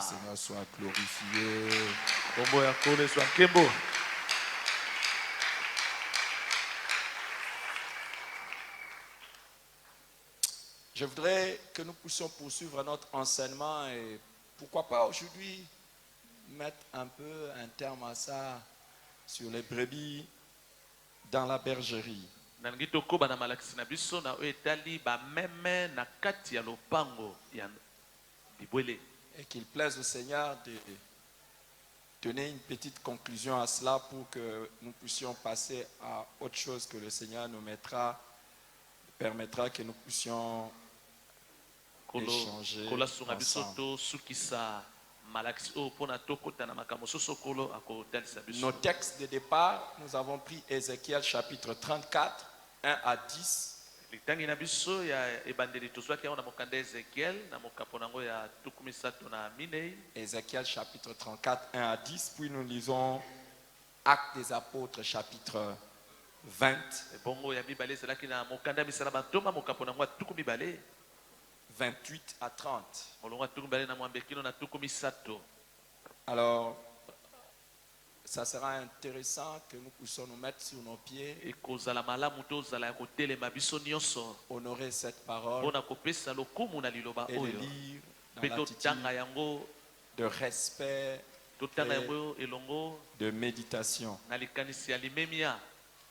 Seigneur soit glorifié. Kombo ya Nkolo soit nkembo. Je voudrais que nous puissions poursuivre notre enseignement et pourquoi pas aujourd'hui mettre un peu un terme à ça sur les brebis dans la bergerie. Nangi tokoba na malakisi na biso na oyo etali bameme na kati ya lopango ya bibwele. Et qu'il plaise au Seigneur de donner une petite conclusion à cela pour que nous puissions passer à autre chose que le Seigneur nous permettra que nous puissions échanger Kola sunga biso ensemble. to sukisa malakisi oyo mpona tokota na makambo soso kolo akotalisa biso. Nos textes de départ, nous avons pris Ézéchiel chapitre 34, 1 à 10. Litangi na biso ya ebandeli tozwaki yango na mokanda Ezekiel na mokapo nango ya tukumi sato na minei. Ézéchiel chapitre 34, 1 à 10. Puis nous lisons Actes des apôtres chapitre 20, Bongo ya mibale ezalaki na mokanda ya misala bantoma mokapo nango ya tukumi mibale. 28 à 30. Molongo ya tukumi mibale na mwambekino na tukumi sato. Alors, ça sera intéressant que nous puissions nous mettre sur nos pieds, Ekozala malamu tozala ya kotelema biso nyonso honorer cette parole mpona kopesa lokumu na liloba et le oyo lire dans mpe l'attitude totanga yango de respect, totanga et yango elongo de méditation. na likanisi ya limemia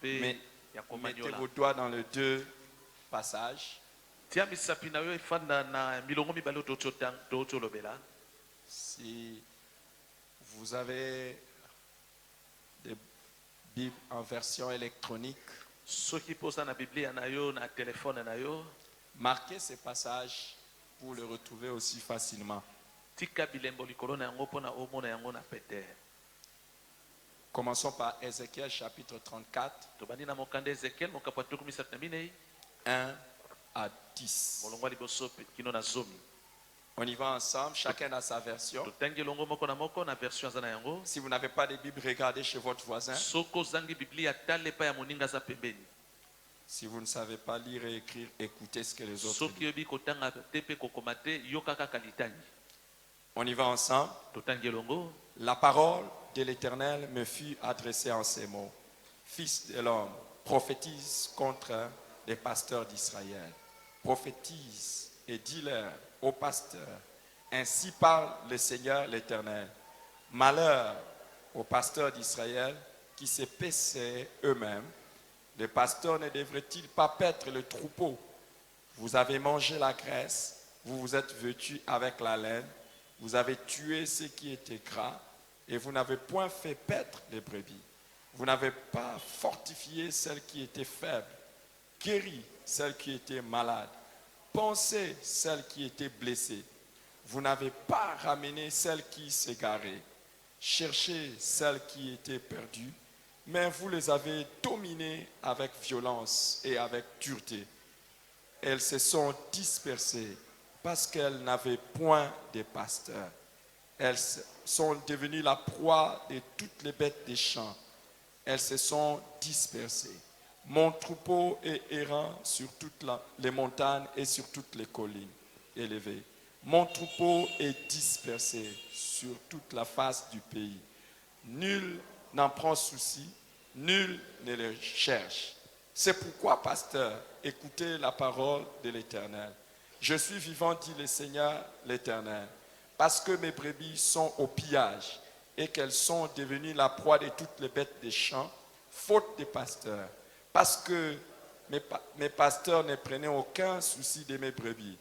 Mais mpe ya mettez komanyola. vos doigts dans les deux passages. tia misapi na yo efanda na milongo mibale oyo tozolobela. Si vous avez des Bibles en version électronique, soki mpoza na biblia na yo na telefone na yo marquez ces passages pour le retrouver aussi facilement. tika bilembo likolo na yango mpona omona yango na pete. Commençons par Ézéchiel chapitre 34, tobandi na mokanda Ezekiel mokapo ya tukumi misato na minei 1 à 10. molongo ya liboso kino na zomi. On y va ensemble, chacun a sa version. totangi elongo moko na moko na version aza na yango. Si vous n'avez pas de Bible, regardez chez votre voisin. soko ozangi biblia tala epai ya moninga aza pembeni. Si vous ne savez pas lire et écrire, écoutez ce que les autres soki disent. oyebi kotanga te mpe kokoma te yoka kaka litangi. On y va ensemble. totangi elongo. La parole de l'Éternel me fut adressée en ces mots. Fils de l'homme, prophétise contre les pasteurs d'Israël. Prophétise et dis-leur aux pasteurs, ainsi parle le Seigneur l'Éternel. Malheur aux pasteurs d'Israël qui se paissaient eux-mêmes. Les pasteurs ne devraient-ils pas paître le troupeau? Vous avez mangé la graisse, vous vous êtes vêtus avec la laine, vous avez tué ce qui était gras, et vous n'avez point fait paître les brebis. Vous n'avez pas fortifié celles qui étaient faibles, guéri celles qui étaient malades, pensé celles qui étaient blessées. Vous n'avez pas ramené celles qui s'égaraient, cherché celles qui étaient perdues, mais vous les avez dominées avec violence et avec dureté. Elles se sont dispersées parce qu'elles n'avaient point de pasteurs. Elles sont devenues la proie de toutes les bêtes des champs. Elles se sont dispersées. Mon troupeau est errant sur toutes les montagnes et sur toutes les collines élevées. Mon troupeau est dispersé sur toute la face du pays. Nul n'en prend souci, nul ne le cherche. C'est pourquoi, pasteur, écoutez la parole de l'Éternel. Je suis vivant, dit le Seigneur l'Éternel, parce que mes brebis sont au pillage et qu'elles sont devenues la proie de toutes les bêtes des champs, faute de pasteurs. Parce que mes pasteurs ne prenaient aucun souci de mes brebis,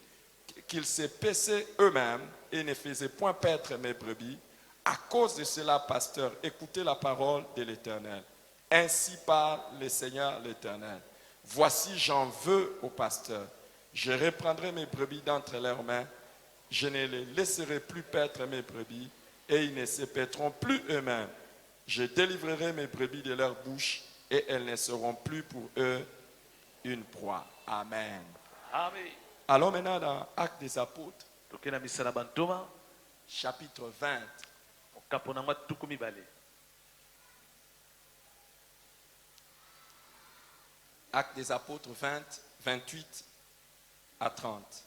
qu'ils se paissaient eux-mêmes et ne faisaient point paître mes brebis. À cause de cela, pasteur, écoutez la parole de l'Éternel. Ainsi parle le Seigneur l'Éternel. Voici, j'en veux aux pasteurs. Je reprendrai mes brebis d'entre leurs mains. Je ne les laisserai plus paître mes brebis et ils ne se paîtront plus eux-mêmes. Je délivrerai mes brebis de leur bouche et elles ne seront plus pour eux une proie. Amen. Amen. Allons maintenant dans Actes des Apôtres, tokena misala bantoma chapitre 20. okapo nango tuku mibale. Actes des Apôtres 20, 28 à 30.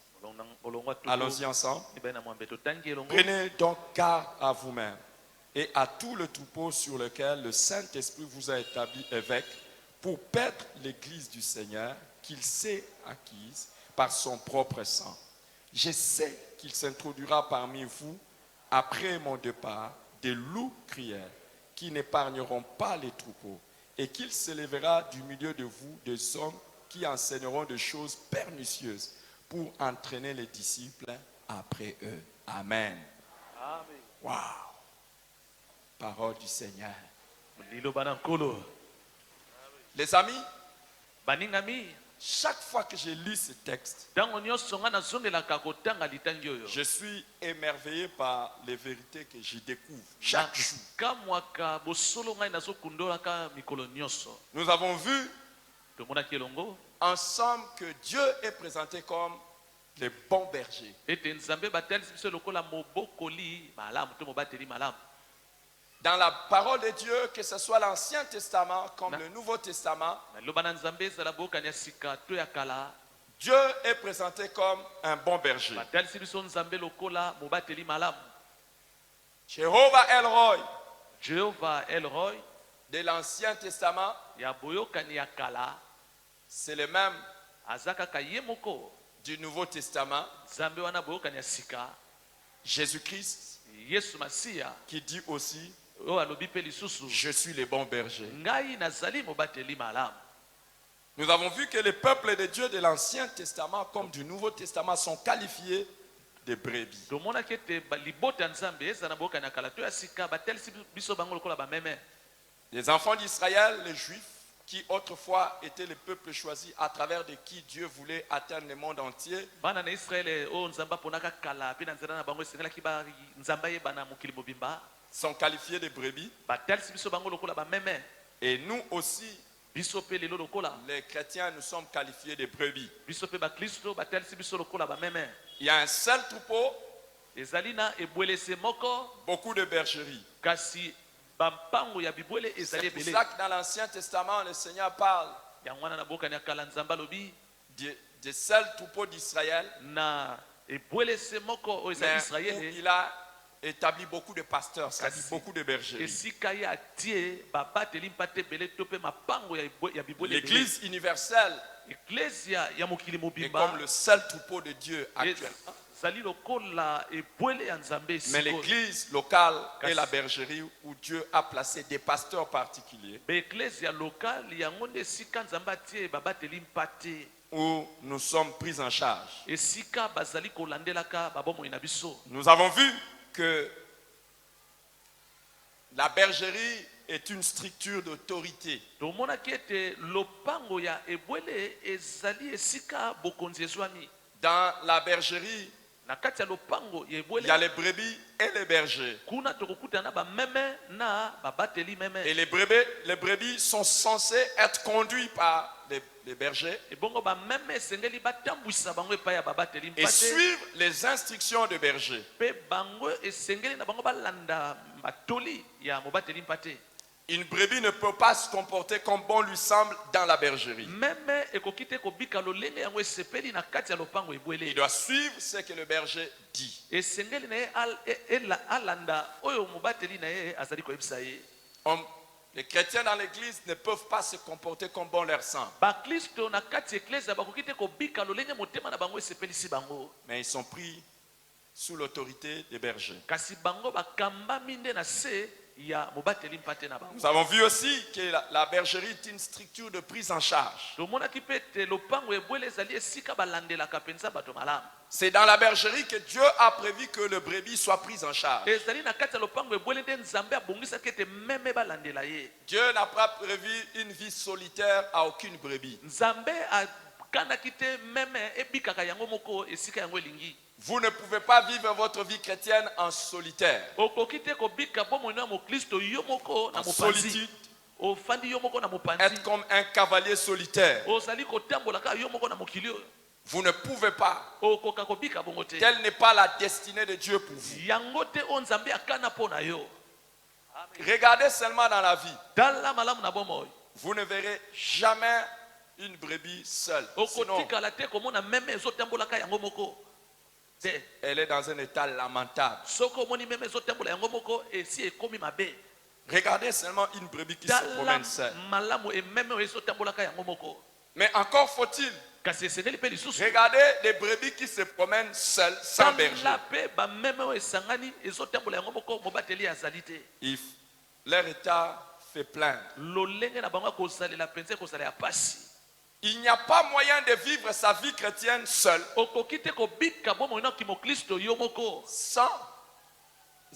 Allons-y ensemble. Prenez Prenez donc garde à vous-même et à tout le troupeau sur lequel le Saint-Esprit vous a établi évêque pour paître l'Église du Seigneur qu'il s'est acquise par son propre sang. Je sais qu'il s'introduira parmi vous, après mon départ, des loups crieurs qui n'épargneront pas les troupeaux et qu'il s'élèvera du milieu de vous des hommes qui enseigneront des choses pernicieuses pour entraîner les disciples après eux. Amen. Wow. Parole du Seigneur. Les amis, chaque fois que je lis ce texte, je suis émerveillé par les vérités que je découvre chaque jour. Nous avons vu ensemble que Dieu est présenté comme le bon berger. Dans la parole de Dieu, que ce soit l'Ancien Testament comme le Nouveau Testament, Dieu est présenté comme un bon berger. Jéhovah Elroy de l'Ancien Testament, c'est le même du Nouveau Testament. Jésus-Christ qui dit aussi: je suis le bon berger. Nous avons vu que les peuples de Dieu de l'Ancien Testament comme du Nouveau Testament sont qualifiés de brebis. Les enfants d'Israël, les Juifs, qui autrefois étaient le peuple choisi à travers de qui Dieu voulait atteindre le monde entier, sont qualifiés de brebis. Et nous aussi, les chrétiens, nous sommes qualifiés de brebis. Il y a un seul troupeau, beaucoup de bergeries. C'est pour ça que dans l'Ancien Testament, le Seigneur parle des seuls troupeaux d'Israël, mais où il a établi beaucoup de pasteurs, c'est-à-dire beaucoup de bergeries. L'Église universelle est comme le seul troupeau de Dieu actuellement. Mais l'église locale est la bergerie où Dieu a placé des pasteurs particuliers, où nous sommes pris en charge. Nous avons vu que la bergerie est une structure d'autorité. Dans la bergerie, il y a les brebis et les bergers. Et les brebis sont censés être conduits par les bergers et suivre les instructions des bergers. Une brebis ne peut pas se comporter comme bon lui semble dans la bergerie. Il doit suivre ce que le berger dit. Les chrétiens dans l'église ne peuvent pas se comporter comme bon leur semble. Mais ils sont pris sous l'autorité des bergers. Nous avons vu aussi que la bergerie est une structure de prise en charge. C'est dans la bergerie que Dieu a prévu que le brebis soit pris en charge. Dieu n'a pas prévu une vie solitaire à aucune brebis. Vous ne pouvez pas vivre votre vie chrétienne en solitaire, en solitude, être comme un cavalier solitaire. Vous ne pouvez pas. Telle n'est pas la destinée de Dieu pour vous. Regardez seulement dans la vie. Vous ne verrez jamais une brebis seule. Sinon, okotikala te komona meme ezotambolaka yango moko te. elle est dans un état lamentable. Soki omoni meme ezotambola yango moko esi ekomi mabe. Regardez seulement une brebis qui se Tala promène seule. malamu ememe oyo ezotambolaka yango moko. Mais encore faut-il Kasi esengeli mpe lisusu regarder des brebis qui se promènent seules, sans berger. tala mpe bameme oyo esangani ezotambola yango moko mobateli azali te. Leur état fait plaindre. lolenge na bango akosalela mpenza ekosalela pasi. Il n'y a pas moyen de vivre sa vie chrétienne seule okoki te kobika bomoi na kimoklisto yo moko sans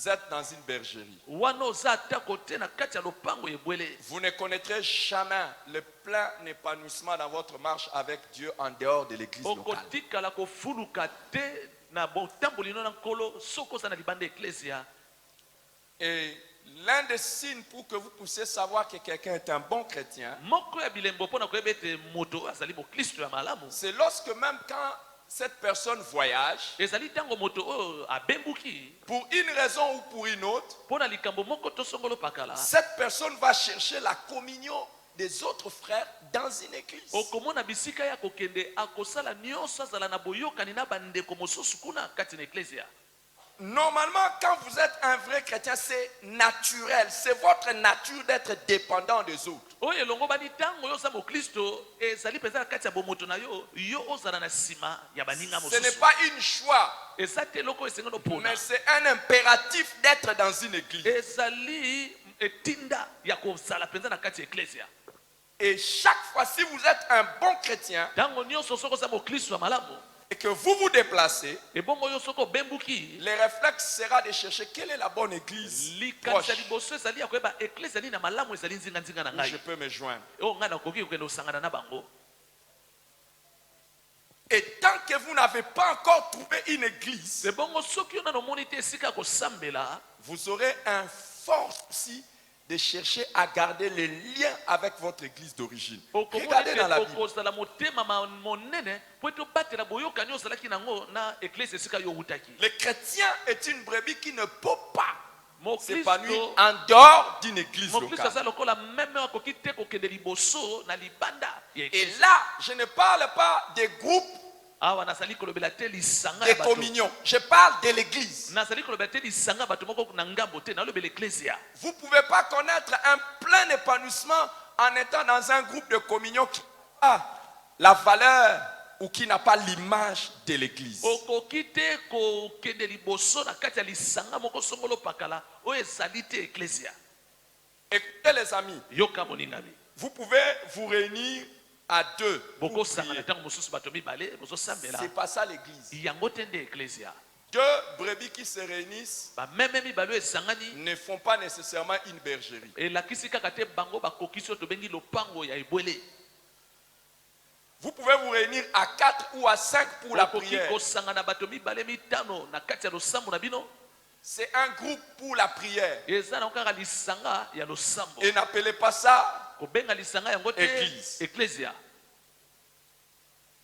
être dans une bergerie. wana oza atako te na kati ya lopango ebwele. Vous ne connaîtrez jamais le plein épanouissement dans votre marche avec Dieu en dehors de l'église locale. okotikala kofuluka te na botamboli no na nkolo soki oza na libanda eklesia. Et l'un des signes pour que vous puissiez savoir que quelqu'un est un bon chrétien, moko ya bilembo mpona koyeba ete moto azali moklisto ya malamu c'est lorsque même quand cette personne voyage, ezali ntango moto oyo abembuki pour une raison ou pour une autre, mpona likambo moko to songolo pakala, cette personne va chercher la communion des autres frères dans une église. okomona bisika ya kokende akosala nyonso azala na boyokani na bandeko mosusu kuna kati na eklesia. Normalement, quand vous êtes un vrai chrétien, c'est naturel. C'est votre nature d'être dépendant des autres. oyo elongo bani ntango oyo oza moklisto ezali mpenza na kati ya bomoto na yo yo ozala na nsima ya baninga Ce n'est mosusu. pas une choix, eza te eloko oyo esengeli opona, mais c'est un impératif d'être dans une église. ezali etinda ya kozala mpenza na kati ya eklesia. Et chaque fois, si vous êtes un bon chrétien ntango nyonso soki oza moklisto ya malamu et que vous vous déplacez, ebongo oyo soki obembuki le réflexe sera de chercher quelle est la bonne église proche likanisa liboso ezali ya koyeba eklesia nini na malamu ezali nzinga na où je ngai peux me joindre. oyo ngai nakoki kokende kosangana na bango. Et tant que vous n'avez pas encore trouvé une église, ebongo soki yo nano omoni te esika ya kosambela vous aurez un fort souci de chercher à garder les liens avec votre église d'origine. Regardez dans la Bible. okozala motema monene po ete obatela boyokani ozalaki nango na eklesia esika yo outaki. Le chrétien est une brebis qui ne peut pas s'épanouir moklisto en dehors d'une église aza locale. lokola meme akoki te kokende liboso na libanda ya Et eklesia. là, je ne parle pas des groupes awa nazali kolobela te lisanga de ya bato, communion. Je parle de l'église. nazali kolobela te lisanga ya bato moko na ngambo te nalobela eklesia. Vous ne pouvez pas connaître un plein épanouissement en étant dans un groupe de communion qui a la valeur ou qui n'a pas l'image de l'église. okoki te kokende liboso na kati ya lisanga moko songolo pakala oyo ezali te eklesia. Écoutez les amis, yoka moningami vous pouvez vous réunir à deux pour bokosangana prier. ntango mosusu bato mibale bozosambela C'est pas ça l'église. yango te nde eklesia. Deux brebis qui se réunissent bameme mibale oyo esangani ne font pas nécessairement une bergerie. elakisi kaka te bango bakokisi oyo tobengi lopango ya ebwele. Vous pouvez vous réunir à 4 ou à 5 pour la okoki prière. kosangana bato mibale mitano na kati ya losambo na bino. C'est un groupe pour la prière. eza nango kaka lisanga ya losambo. Et n'appelez pas ça kobenga lisanga yango te Église. eklesia.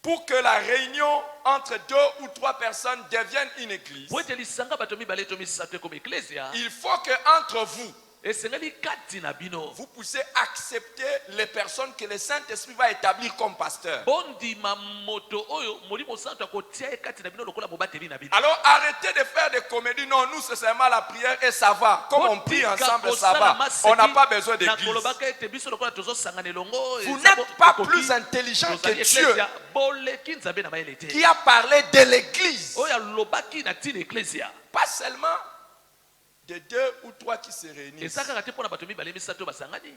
pour que la réunion entre 2 ou 3 personnes devienne une église. po ete lisanga bato mibale to misato ekoma eklesia Il faut que entre vous, esengeli kati na bino vous puissiez accepter les personnes que le Saint-Esprit va établir comme pasteur. bondima moto oyo molimo santo akotia ye kati na bino lokola mobateli na bino. Alors arrêtez de faire des comédies. Non, nous c'est seulement la prière et ça va. Comme on prie ensemble, ça va. On n'a pas besoin d'église. nakolobaka ete biso lokola tozosangana elongo Vous n'êtes pas plus intelligent que Dieu boleki nzambe na mayele te qui a parlé de l'église. oyo alobaki na ntina eklesia. Pas seulement de 2 ou 3 qui se réunissent. eza kaka te mpona bato mibale misato basangani.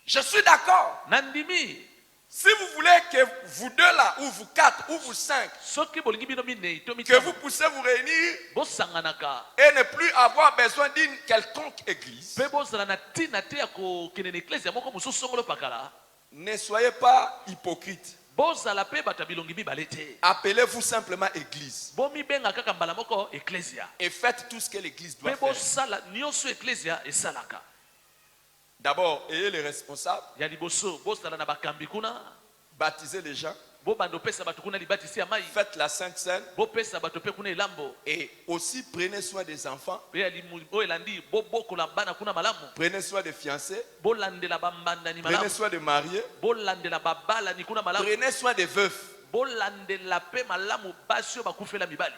Je suis d'accord. nandimi Si vous voulez que vous deux là, ou vous 4, ou vous 5, soki bolingi bino minei to que mitano vous puissiez vous réunir bosanganaka et ne plus avoir besoin d'une quelconque église, mpe bozala na ntina te ya kokende na eklesia moko mosusu songolo pakala. ne soyez pas hypocrite. bozala mpe bato ya bilongi mibale te. Appelez-vous simplement église bomibenga kaka mbala moko eklesia et faites tout ce que l'église doit mpe faire. bosala nyonso eklesia esalaka. D'abord, ayez les responsables, ya liboso bozala na bakambi kuna baptisez les gens, bobanda opesa bato kuna libatisi ya mai, faites la Sainte Seine. bopesa bato pe kuna elambo, Et aussi prenez soin des enfants, pe oyo elandi bobokola bana kuna malamu, prenez soin des fiancés, bolandela bambandani prenez malamu, soin des mariés, bolandela babalani kuna malamu, prenez soin des veufs. bolandela pe malamu basi oyo bakufela mibali,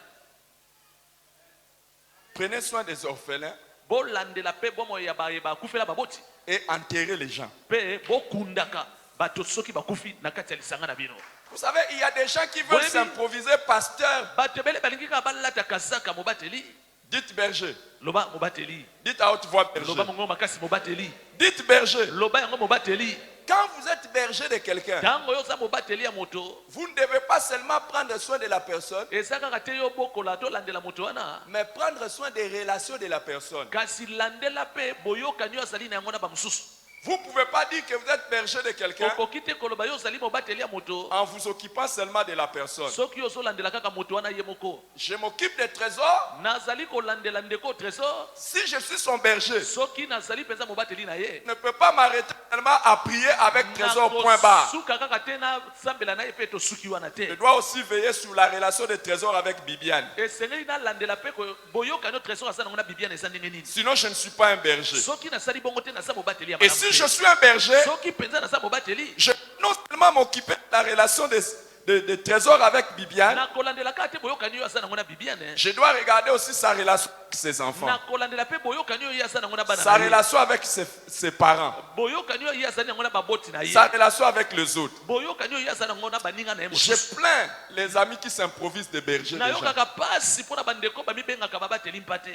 Prenez soin des orphelins bolandela pe bomo ya bakufela baboti, et enterrez les gens. pe bokundaka bato soki bakufi na kati ya lisanga na bino. Vous savez, il y a des gens qui veulent Oui, oui. s'improviser pasteur. Bato ebele balingi kaka balata kazaka mobateli, Dites berger. loba mobateli, Dites à haute voix loba berger. mongo makasi mobateli, Dites berger. loba yango mobateli. Quand vous êtes berger de quelqu'un, Tango yo za mobateli ya moto, vous ne devez pas seulement prendre soin de la personne, eza kaka te yo bokola to landela moto wana, mais prendre soin des relations de la personne. kasi landela pe boyokani yo azali na yango na bamosusu. Vous ne pouvez pas dire que vous êtes berger de quelqu'un Okoki te koloba yo ozali mobateli ya moto, en vous occupant seulement de la personne. soki ozolandela kaka moto wana ye moko. Je m'occupe des trésors. Nazali kolandela ndeko trésor, Si je suis son berger, soki nazali penza mobateli na ye, je ne peux pas m'arrêter seulement à prier avec trésor point barre. suka kaka te na sambela na ye pe tosuki wana Je te. dois aussi veiller sur la relation de trésor avec Bibiane. Esengeli nalandela pe boyokani yo trésor asa nango na bibiana eza ndenge nini. Sinon, je ne suis pas un berger. Soki nasali bongo te naza mobateli ya Et malamu si te. je suis un berger, Soki penza naza mobateli, je peux non seulement m'occuper de la relation de trésor avec Bibiane, na kolandela kaka te boyokani yo asa nango na bibiane, je dois regarder aussi sa relation avec ses enfants, na kolandela pe boyokani yo ye asa nango na bana sa na ye, relation avec ses parents, boyokani yo ye asa nango na baboti na ye, sa relation avec les autres. boyokani yo ye asa nango na baninga na ye Je mosusu. plains les amis qui s'improvisent des bergers. Na yo Déjà. kaka pasi mpona bandeko bamibengaka babateli mpa te.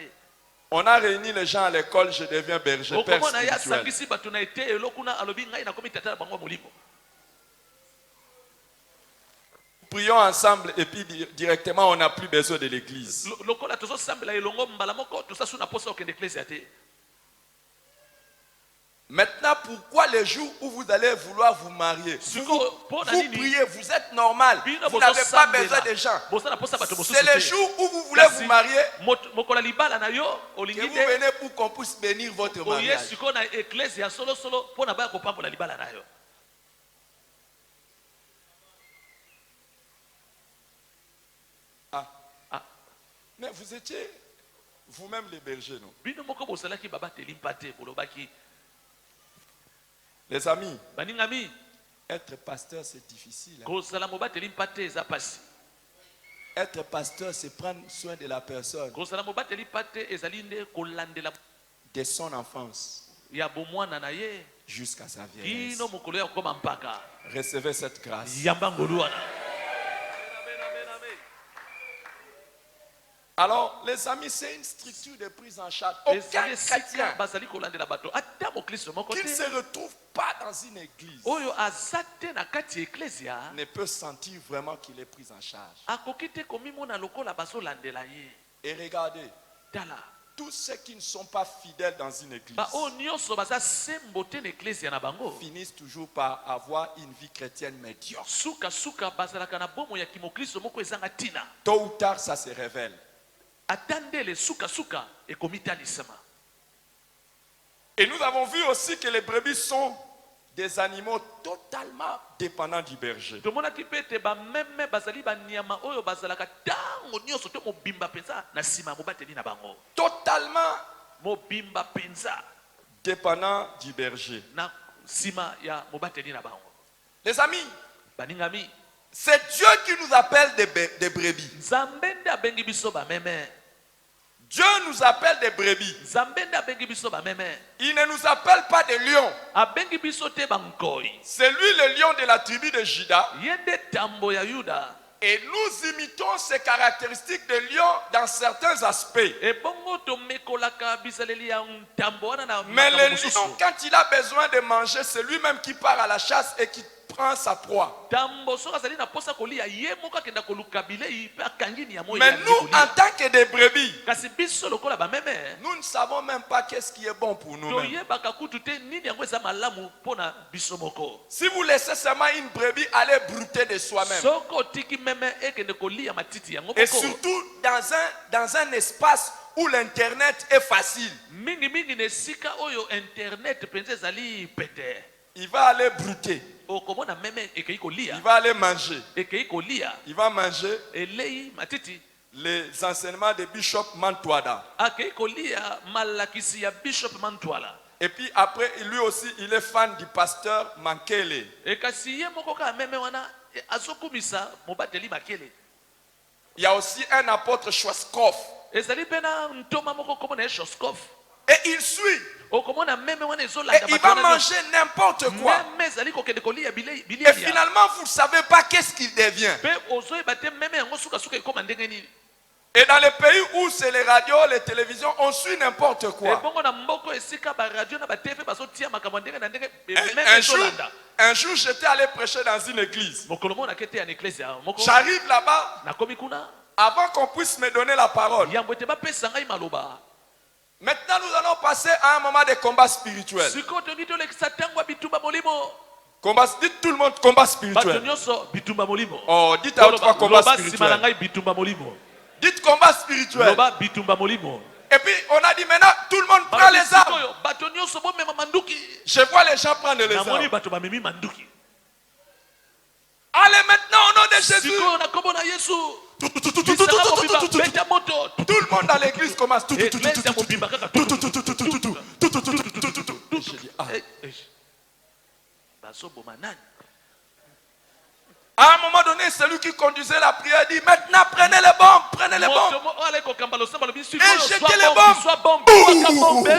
On a réuni les gens à l'école, je deviens berger, père okomona ye spirituel. asangisi bato na ete elo kuna alobi ngai nakomi tata na bango ya molimo. Prions ensemble et puis directement on n'a plus besoin de l'église. Lokola tozosambela elongo mbala moko tosasu na posa okende eklezia te. Maintenant, pourquoi les jours où vous allez vouloir vous marier, vous priez, vous êtes normal, vous n'avez pas besoin de gens. C'est les jours où vous voulez vous marier que vous venez pour qu'on puisse bénir votre mariage. Mais vous étiez vous-même les bergers, non? Les amis, être pasteur c'est difficile. Être pasteur c'est prendre soin de la personne, de son enfance jusqu'à sa vieillesse. Recevez cette grâce. Alors, les amis, c'est une structure de prise en charge. Aucun chrétien qui ne se retrouve pas dans une église ne peut sentir vraiment qu'il est pris en charge. Et regardez, tous ceux qui ne sont pas fidèles dans une église finissent toujours par avoir une vie chrétienne médiocre. Tôt ou tard, ça se révèle. Et nous avons vu aussi que les brebis sont des animaux totalement dépendants du berger. Totalement dépendants du berger. Les amis, c'est Dieu qui nous appelle des brebis. Dieu nous appelle des brebis. Il ne nous appelle pas des lions. C'est lui le lion de la tribu de Juda. Et nous imitons ces caractéristiques de lion dans certains aspects. Mais le lion, quand il a besoin de manger, c'est lui-même qui part à la chasse et qui prend sa proie. Mais nous, en tant que des brebis, nous ne savons même pas qu'est-ce qui est bon pour nous. Si vous laissez seulement une brebis aller brouter de soi-même, et surtout dans un espace où l'internet est facile, il va aller brouter. okomona meme ekei Il kolia va aller manger. ekei kolia Il va manger elei matiti les enseignements de Bishop Mantwada. akei kolia malakisi ya bishop Mantwala Et puis après, lui aussi, il est fan du pasteur Mankele. ekasi ye moko kaka meme wana azokumisa mobateli makele Il y a aussi un apôtre Schwarzkopf. ezali mpe na ntoma moko komona ye Shoskov Et il suit. okomona meme wana Et ezolanda il va manger n'importe quoi. meme ezali kokende kolia Et bilia finalement, vous ne savez pas qu'est-ce qu'il devient. mpe ozoyeba te meme yango sukasuka ekoma ndenge nini Et dans les pays où c'est les radios, les télévisions, on suit n'importe quoi. ebongo na mboko esika baradio na batv bazotia makambo ndenge na ndenge meme Un ezolanda jour, j'étais allé prêcher dans une église. mokolo moko nakete ya na eklese ya moko J'arrive là-bas, nakomi kuna avant qu'on puisse me donner la parole. yambo ete bapesa ngai maloba Maintenant, nous allons passer à un moment de combat spirituel. sikoyo tolingi tolekisa ntango ya bitumba molimo Combat, dites tout le monde combat bato spirituel. nyonso bitumba molimo Oh, dites à autre fois combat loba nsima na spirituel. ngai bitumba molimo Dites combat spirituel. loba bitumba molimo Et puis, on a dit maintenant, tout le monde prend les armes. sikoyo bato nyonso bomema manduki Je vois les gens prendre les namoni armes. bato bamemi manduki Allez maintenant au nom de Jésus. sikoyo na kombo na yesu Tout bisanga mobimba beta moto le monde dans l'église commence. eglise ya mobimba kaka Je dis, ah. bazoboma nani À un moment donné, celui qui conduisait la prière dit, maintenant prenez les bombes, prenez les bombes. moto mo ala kokamba losamba lobi Et jetez les bombes. soit bombe waka bombe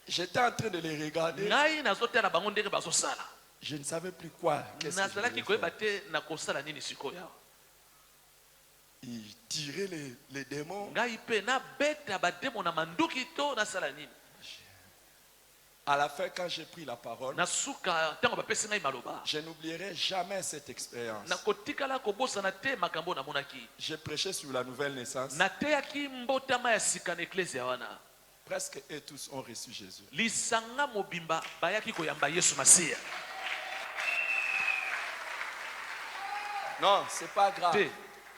J'étais en train de les regarder. ngai nazotala bango ndenge bazosala Je ne savais plus quoi. Qu'est-ce que je nazalaki devais koyeba faire. te na kosala nini sikoyo Il tirait les démons. ngai mpe nabeta bademo na manduki to nasala nini À la fin, quand j'ai pris la parole, na suka ntango bapesi ngai maloba je n'oublierai jamais cette expérience. nakotikala kobosana te makambo namonaki J'ai prêché sur la nouvelle naissance. nateyaki mbotama ya sika na eklezia wana Presque eux tous ont reçu Jésus. lisanga mobimba bayaki koyamba yesu masiya Non, c'est pas grave. te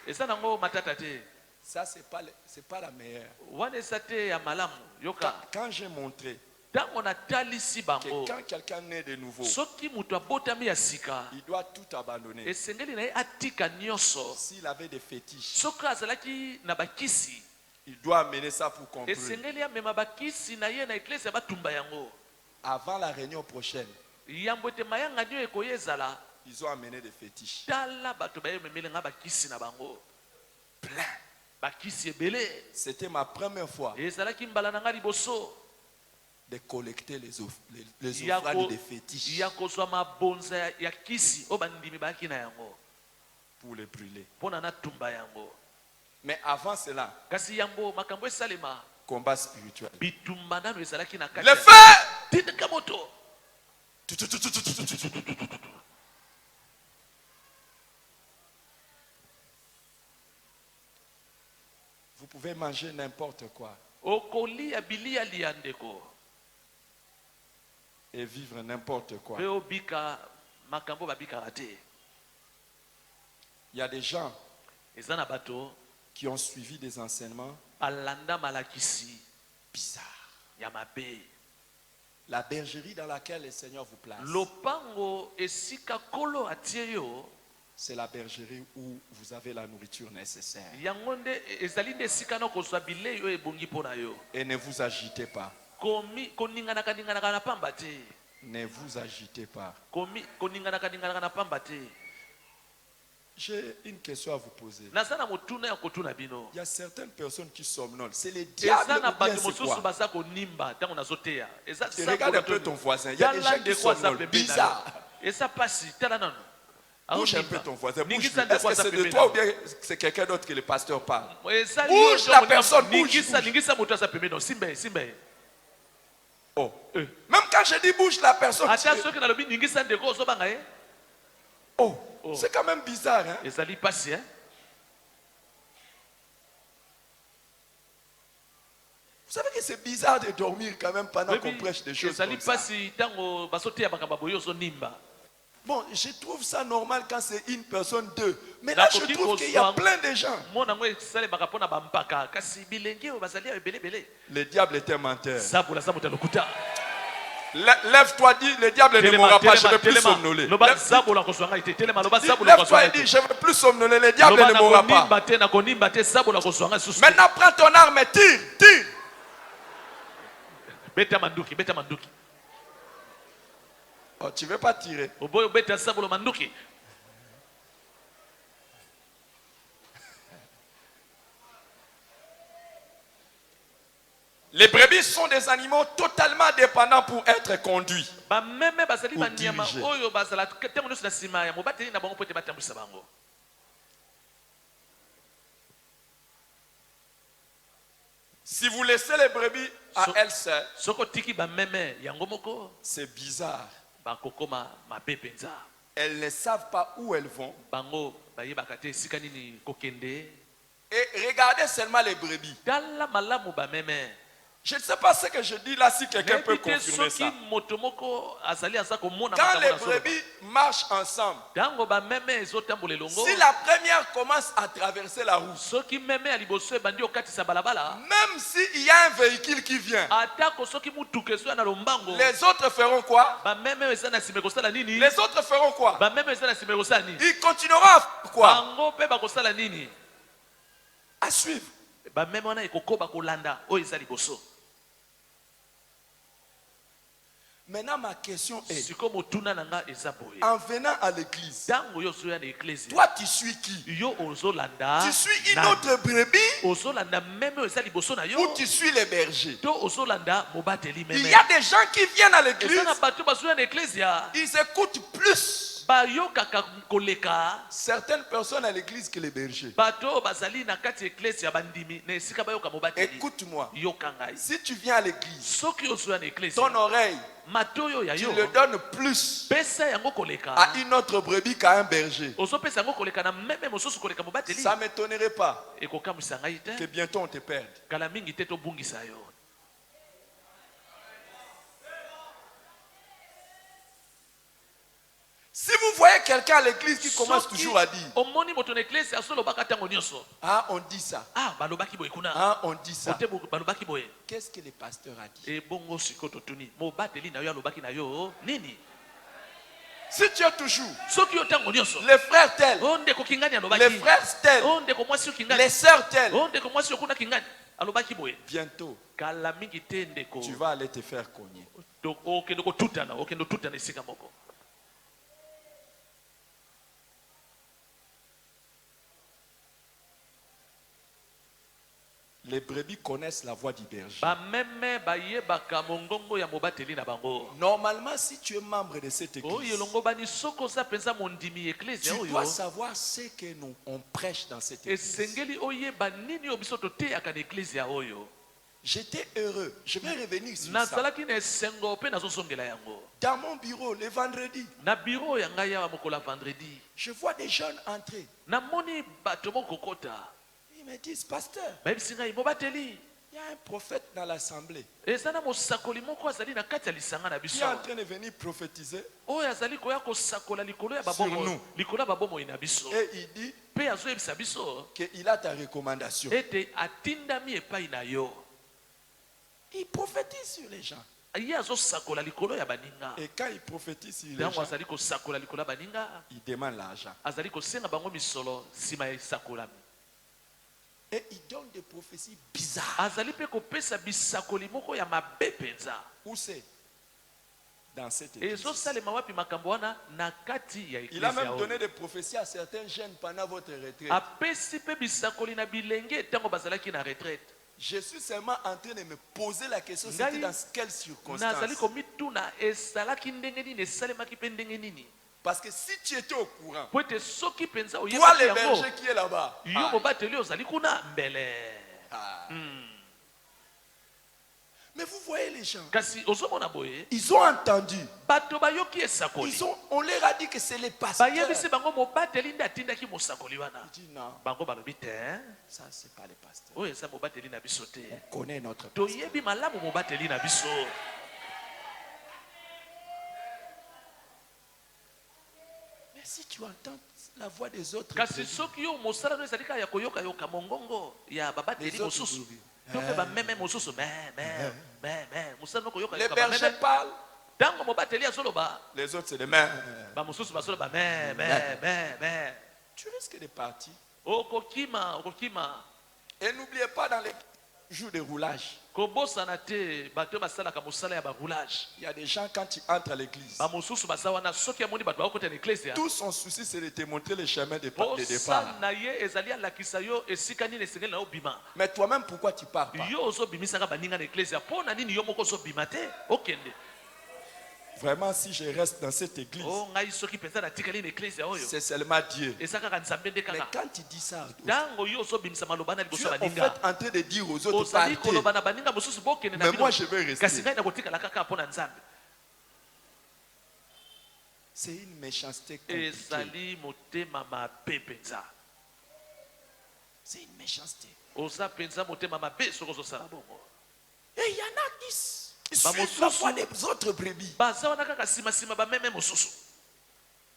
eza nango matata te Ça, c'est pas la meilleure. wana eza te ya malamu yoka Quand j'ai montré ntango natalisi bango que quand quelqu'un naît de nouveau, soki moto abotami ya sika il doit tout abandonner. esengeli na ye atika nyonso S'il avait des fétiches, soki azalaki na bakisi il doit amener ça pour conclure. esengeli amema bakisi na ye na eklezia batumba yango Avant la réunion prochaine, yambo ete mayanga nio ekoya ezala ils ont amené des fétiches. tala bato bayememeli nga bakisi na bango Plein. bakisi ebele C'était ma première fois ezalaki mbala na nga liboso de collecter les ya offrandes des fétiches ya kozwa mabonza ya kisi oyo bandimi bayaki na yango pour les brûler. mpo na natumba yango Mais avant cela, kasi yango makambo esalema combat spirituel. bitumba nano ezalaki na kati Le ya- feu! tindika moto Vous pouvez manger n'importe quoi okolia bilialia ndeko et vivre n'importe quoi. mpe obika makambo babikaka te Il y a des gens eza na bato qui ont suivi des enseignements balanda malakisi bizarres. ya mabe La bergerie dans laquelle le Seigneur vous place, lopango esika kolo atie yo c'est la bergerie où vous avez la nourriture nécessaire. yango nde ezali nde esika na kozwa bilei oyo ebongi mpo na yo Et ne vous agitez pas. koninganaka na pamba te Ne vous agitez pas. koninganaka na pamba te J'ai une question à vous poser. naza na motuna ya kotuna bino Il y a certaines personnes qui somnolent. C'est les eza diables na ou bien bato c'est mosusu quoi? baza konimba ntango nazoteya eza Et regarde un peu ton voisin. Il y a des gens qui somnolent. Bizarre. eza pasi tala nano Bouge un peu ton voisin. Bouge. Ningisa Est-ce que ndeko c'est de aza toi ou pembeni. bien c'est quelqu'un d'autre que le pasteur parle? Ezali Bouge yo la ntongo personne, na- bouge, ningisa bouge. ningisa moto aza pembeni simba ye simba ye Oh. Même quand je dis bouge la personne. ata soki nalobi ningisa ndeko ozobanga ye Oh. Oh. C'est quand même bizarre. Hein? ezali pasi Vous savez que c'est bizarre de dormir quand même pendant qu'on prêche des choses ezali comme ça. pasi ntango bazoteya makambo boye ozonimba Bon, je trouve ça normal quand c'est une personne, deux. Mais là, je trouve qu'il y a plein de gens. Le diable est un menteur. Lève-toi, dis, le diable ne m'aura pas, je ne veux plus somnoler. Lève-toi et dis, je ne veux plus somnoler, le diable ne m'aura pas. Maintenant, prends ton arme et tire, tire. Oh, tu ne veux pas tirer. Les brebis sont des animaux totalement dépendants pour être conduits. Ou dirigés. Si vous laissez les brebis à elles seules, c'est bizarre. Elles ne savent pas où elles vont. Et regardez seulement les brebis. Je ne sais pas ce que je dis là, si quelqu'un peut confirmer ça. Quand les brebis marchent ensemble, si la première commence à traverser la route, même s'il y a un véhicule qui vient, les autres feront quoi? Les autres feront quoi? Ils continueront à faire quoi? À suivre. Maintenant, ma question est, en venant à l'église, toi tu suis qui? Tu suis une autre brebis ou tu suis les bergers? Il y a des gens qui viennent à l'église, ils écoutent plus certaines personnes à l'église que les bergers. Écoute-moi, si tu viens à l'église, ton oreille, tu le donnes plus à une autre brebis qu'à un berger. Ça ne m'étonnerait pas que bientôt on te perde. Si vous voyez quelqu'un à l'église qui commence toujours à dire, ah, on dit ça. Ah, on dit ça. Qu'est-ce que le pasteur a dit? Si tu es toujours les frères tels, les frères tels, les sœurs telles, bientôt tu vas aller te faire cogner. Les brebis connaissent la voix du berger. Normalement, si tu es membre de cette église, tu dois savoir ce que nous on prêche dans cette église. J'étais heureux. Je vais revenir sur ça. Dans mon bureau, le vendredi, je vois des jeunes entrer. Ils me disent, pasteur, il y a un prophète dans l'assemblée qui est en train de venir prophétiser sur nous. Et il dit qu'il a ta recommandation. Il prophétise sur les gens. Et quand il prophétise sur les gens, il demande l'argent. Et il donne des prophéties bizarres. Où c'est? Dans cette église. Il a même donné des prophéties à certains jeunes pendant votre retraite. Je suis seulement en train de me poser la question, c'était dans quelles circonstances? Parce que si tu étais au courant, toi le berger qui est là-bas, mais vous voyez les gens, ils ont entendu, on leur a dit que c'est les pasteurs. Il dit non, ça c'est pas les pasteurs. On connaît notre pasteur. si tu entends la voix des autres, kasi soki yo mosala no ezali kaka ya koyoka yoka mongongo ya babateli Les autres mosusu brebis. to mpe bameme mosusu mosala no koyoka les yoka bergers bameme parlent, ntango mobateli azoloba les autres c'est des mains. bamosusu bazoloba Tu risques de partir. okokima Et n'oubliez pas dans les jours de roulage, kobosana te bato oyo basalaka mosala ya baroulage il y a des gens quand tu entres à l'église, bamosusu baza wana soki amoni bato bakokota na eklezia tout son souci c'est de te montrer le chemin de départ. posa na ye ezali alakisa yo esika nini esengeli na yo bima Mais toi-même, pourquoi tu pars pas? yo ozobimisaka baninga na eklezia mpo na nini yo moko ozobima te okende Vraiment, si je reste dans cette église, ngai soki mpenza natikali na eklezia oyo c'est seulement Dieu. eza kaka nzambe nde Mais kaka quand tu dis ça, ntango yo ozobimisa maloba na tu liboso es ya en fait baninga en train de dire aux autres, ozali partez. koloba na baninga mosusu bokende na Mais bino moi, je vais rester. kasi ngai nakotikala kaka mpo na nzambe C'est une méchanceté compliquée. ezali motema mabe mpenza C'est une méchanceté. oza mpenza motema mabe soki ozosala bongo Et il y en a qui Bah, suivent la mosusu. voix des autres brebis. baza wana kaka simasima bameme mosusu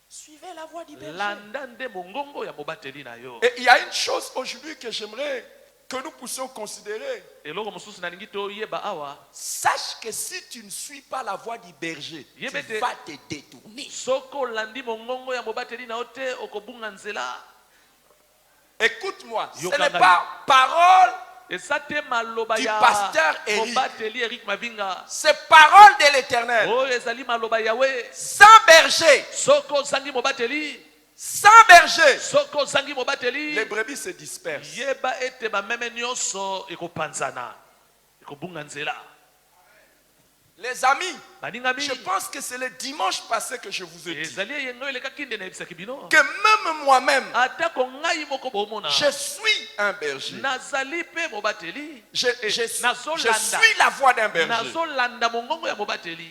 Suivez la voix du berger. landa nde mongongo ya mobateli na yo Et il y a une chose aujourd'hui que j'aimerais que nous puissions considérer. eloko mosusu nalingi toyeba awa Sache que si tu ne suis pas la voix du berger, tu Yebete. vas te détourner. soki olandi mongongo ya mobateli na yo te okobunga nzela Écoute-moi, ce Yokanga n'est pas parole, eza te maloba Du ya pasteur Eric. mobateli Eric Mavinga c'est parole de l'Éternel. oyo ezali maloba yawe Sans berger, soki ozangi mobateli sans berger, soki ozangi les mobateli brebis se dispersent. yeba ete bameme nyonso ekopanzana ekobunga nzela Les amis, baningami je pense que c'est le dimanche passé que je vous ai dit ezali eyengo elekaki nde nayebisaki bino que même moi-même, atako ngai moko bomona je suis un berger. nazali mpe mobateli Je nazolanda suis la voix d'un berger. nazolanda mongongo ya mobateli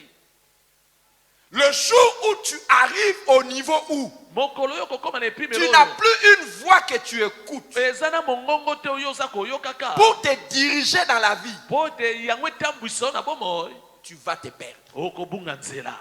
Le jour où tu arrives au niveau où mokolo oyo kokóma na tu epimelo n'as oyo plus une voix que tu écoutes eza na mongongo te oyo oza koyokaka pour te diriger dans la vie, mpo te yango etambwisa yo na bomoi tu vas te perdre. okobunga nzela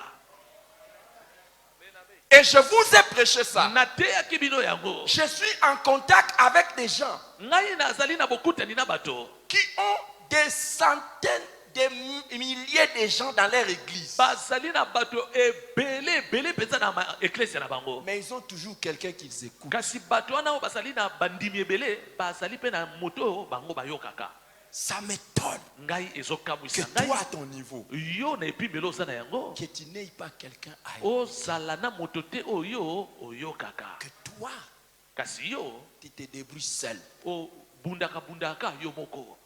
Et je vous ai prêché ça. nateyaki bino yango Je suis en contact avec des gens ngai nazali na bokutani na bato qui ont des centaines de milliers de gens dans leur église. bazali na bato ebele mpenza na eklesia na bango Mais ils ont toujours quelqu'un qu'ils écoutent. kasi bato wana oyo bazali na bandimi ebele bazali mpe na moto oyo bango bayokaka Ça m'étonne ngai que ezokamwisa toi, ngai à ton niveau, yo na epimelo oza na yango que tu n'aies pas quelqu'un ailleurs. ozala na moto te oyo oyokaka Que toi, kasi yo tu te débrouilles seul. obundaka yo moko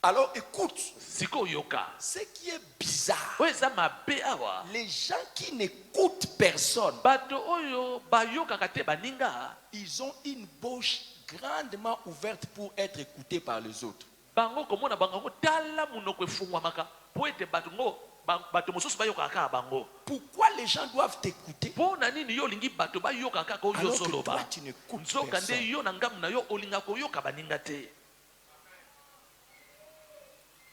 Alors écoute, siko oyoka ce qui est bizarre, oyo eza mabe awa les gens qui n'écoutent personne, bato oyo bayokaka te baninga ils ont une bouche grandement ouverte pour être écoutés par les autres. bango komona bango tala monoko efungwamaka mpo ete bato mosusu bayokaka kaka bango Pourquoi les gens doivent t'écouter mpo na nini yo olingi bato bayokaka kaka oyo alors que ozoloba toi, tu n'écoutes nzoka nde personne? yo na ngamu na yo olingaka koyoka baninga te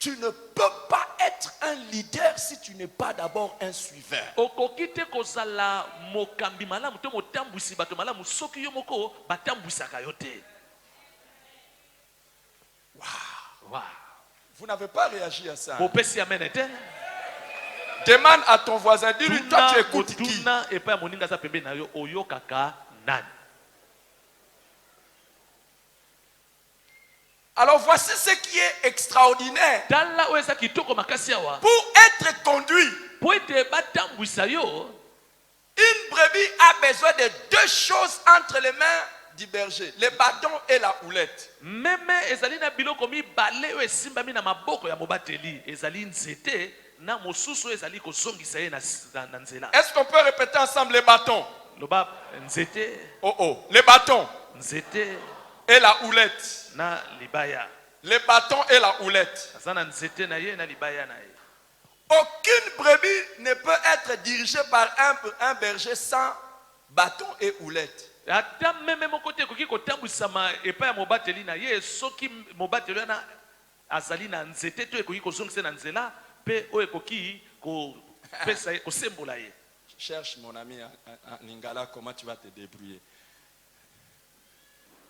Tu ne peux pas être un leader si tu n'es pas d'abord un suiveur. okoki te kozala mokambi malamu to motambwisi bato malamu soki yo moko batambwisaka yo te Wow. Vous n'avez pas réagi à ça. bopesi amene te Demande à ton voisin, dis-lui, toi tu tuna écoutes qui? motuna epai ya moninga aza pembeni na yo oyokaka nani Alors voici ce qui est extraordinaire. tala oyo eza kitoko makasi awa Pour être conduit, mpo ete batambwisa yo une brebis a besoin de deux choses entre les mains du berger, le bâton et la houlette. meme ezali na biloko mibale oyo esimbami na maboko ya mobateli ezali nzete na mosusu oyo ezali kozongisa ye na nzela Est-ce qu'on peut répéter ensemble les bâtons? loba nzete Oh oh, les bâtons nzete et la houlette. na libaya Les bâtons et la houlette. aza na nzete na ye na libaya na ye Aucune brebis ne peut être dirigée par un berger sans bâton et houlette. ata meme moko te ekoki kotambwisama epai ya mobateli na ye soki mobateli wana azali na nzete to ekoki kozongisa na nzela mpe oyo ekoki kosembola ye cherche mon ami à Lingala comment tu vas te débrouiller.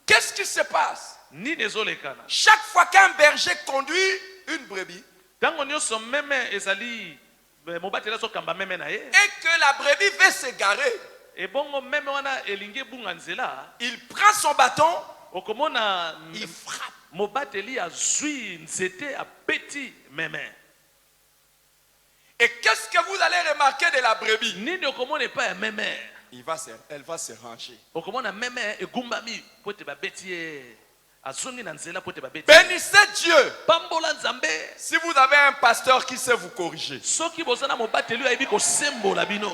Qu'est-ce qui se passe? nini ezolekana Chaque fois qu'un berger conduit une brebis ntango nyonso meme ezali mobateli azokamba meme na ye et que la brebis veut se garer, ebongo meme wana elingi ebunga nzela il prend son bâton, okomona il frappe. mobateli azwi nzete abeti meme Et qu'est-ce que vous allez remarquer de la brebis? nini okomona epai ya meme Elle va se ranger. okomona meme egumbami po ete babeti ye azongi na nzela po ete babeti Bénissez Dieu. pambola nzambe Si vous avez un pasteur qui sait vous corriger. soki boza na mobateli oyo ayebi kosembola bino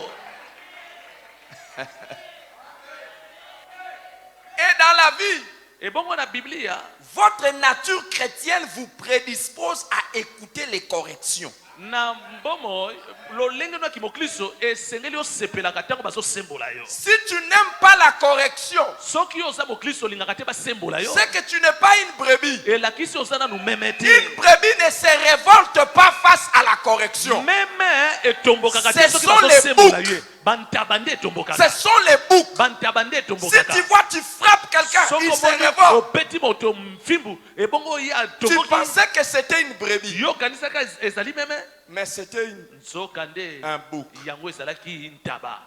Et dans la vie, ebongo na biblia votre nature chrétienne vous prédispose à écouter les corrections. na mbomo lolenge no ya kimoklisto esengeli osepelaka ntango bazosembola yo Si tu n'aimes pas la correction, soki oza moklisto olingaka te basembola yo c'est que tu n'es pas une brebis. elakisi oza nanu meme te Une brebis ne se révolte pas face à la correction. meme etombokaka te Ce soki sont les bazosembola boucs. ye bantaba nde Ce etombokaka sont les boucs. bantaba nde Si etombokaka tu vois, tu frappes quelqu'un, soki il se omoni révolte. obeti moto mfimbu ebongo ye Tu atomboki pensais que c'était une brebis, yo okanisaka ezali meme mais c'était nzoka nde un bouc. yango ezalaki ntaba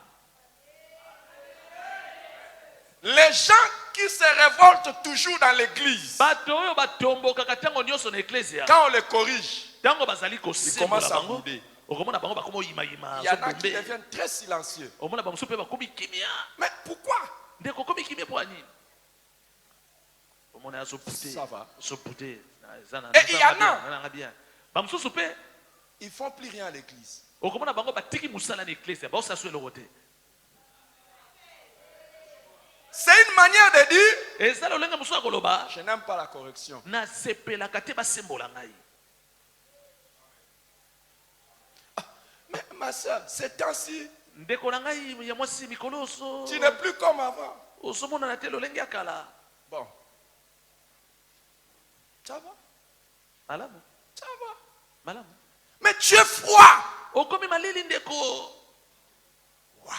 Les gens qui se révoltent toujours dans l'église, bato oyo batombokaka ntango nyonso na eklezia quand on les corrige, ntango bazali commence kosembola à bango bouder. okomona bango bakomi oyimayima Il y en a qui azobombe deviennent très silencieux. omona bamosusu mpe bakomi kimia Mais pourquoi? ndeko okomi kimia mpo anini omona azobute Ça va. azobute Et il y en a. nanga bien bamosusu mpe Ils font plus rien à l'église. okomona bango batiki mosala na eklezia baosaso eloko te C'est une manière de dire, eza lolenge mosusu ya koloba je n'aime pas la correction. nasepelaka te basembola ngai Mais ma soeur, ces temps-ci, ndeko na ngai ya mwasi mikolo oso tu n'es plus comme avant. ozomonana te lolenge ya kala Bon. Ça va? malamu Ça va. malamu Mais tu es froid. okomi malili ndeko Wa.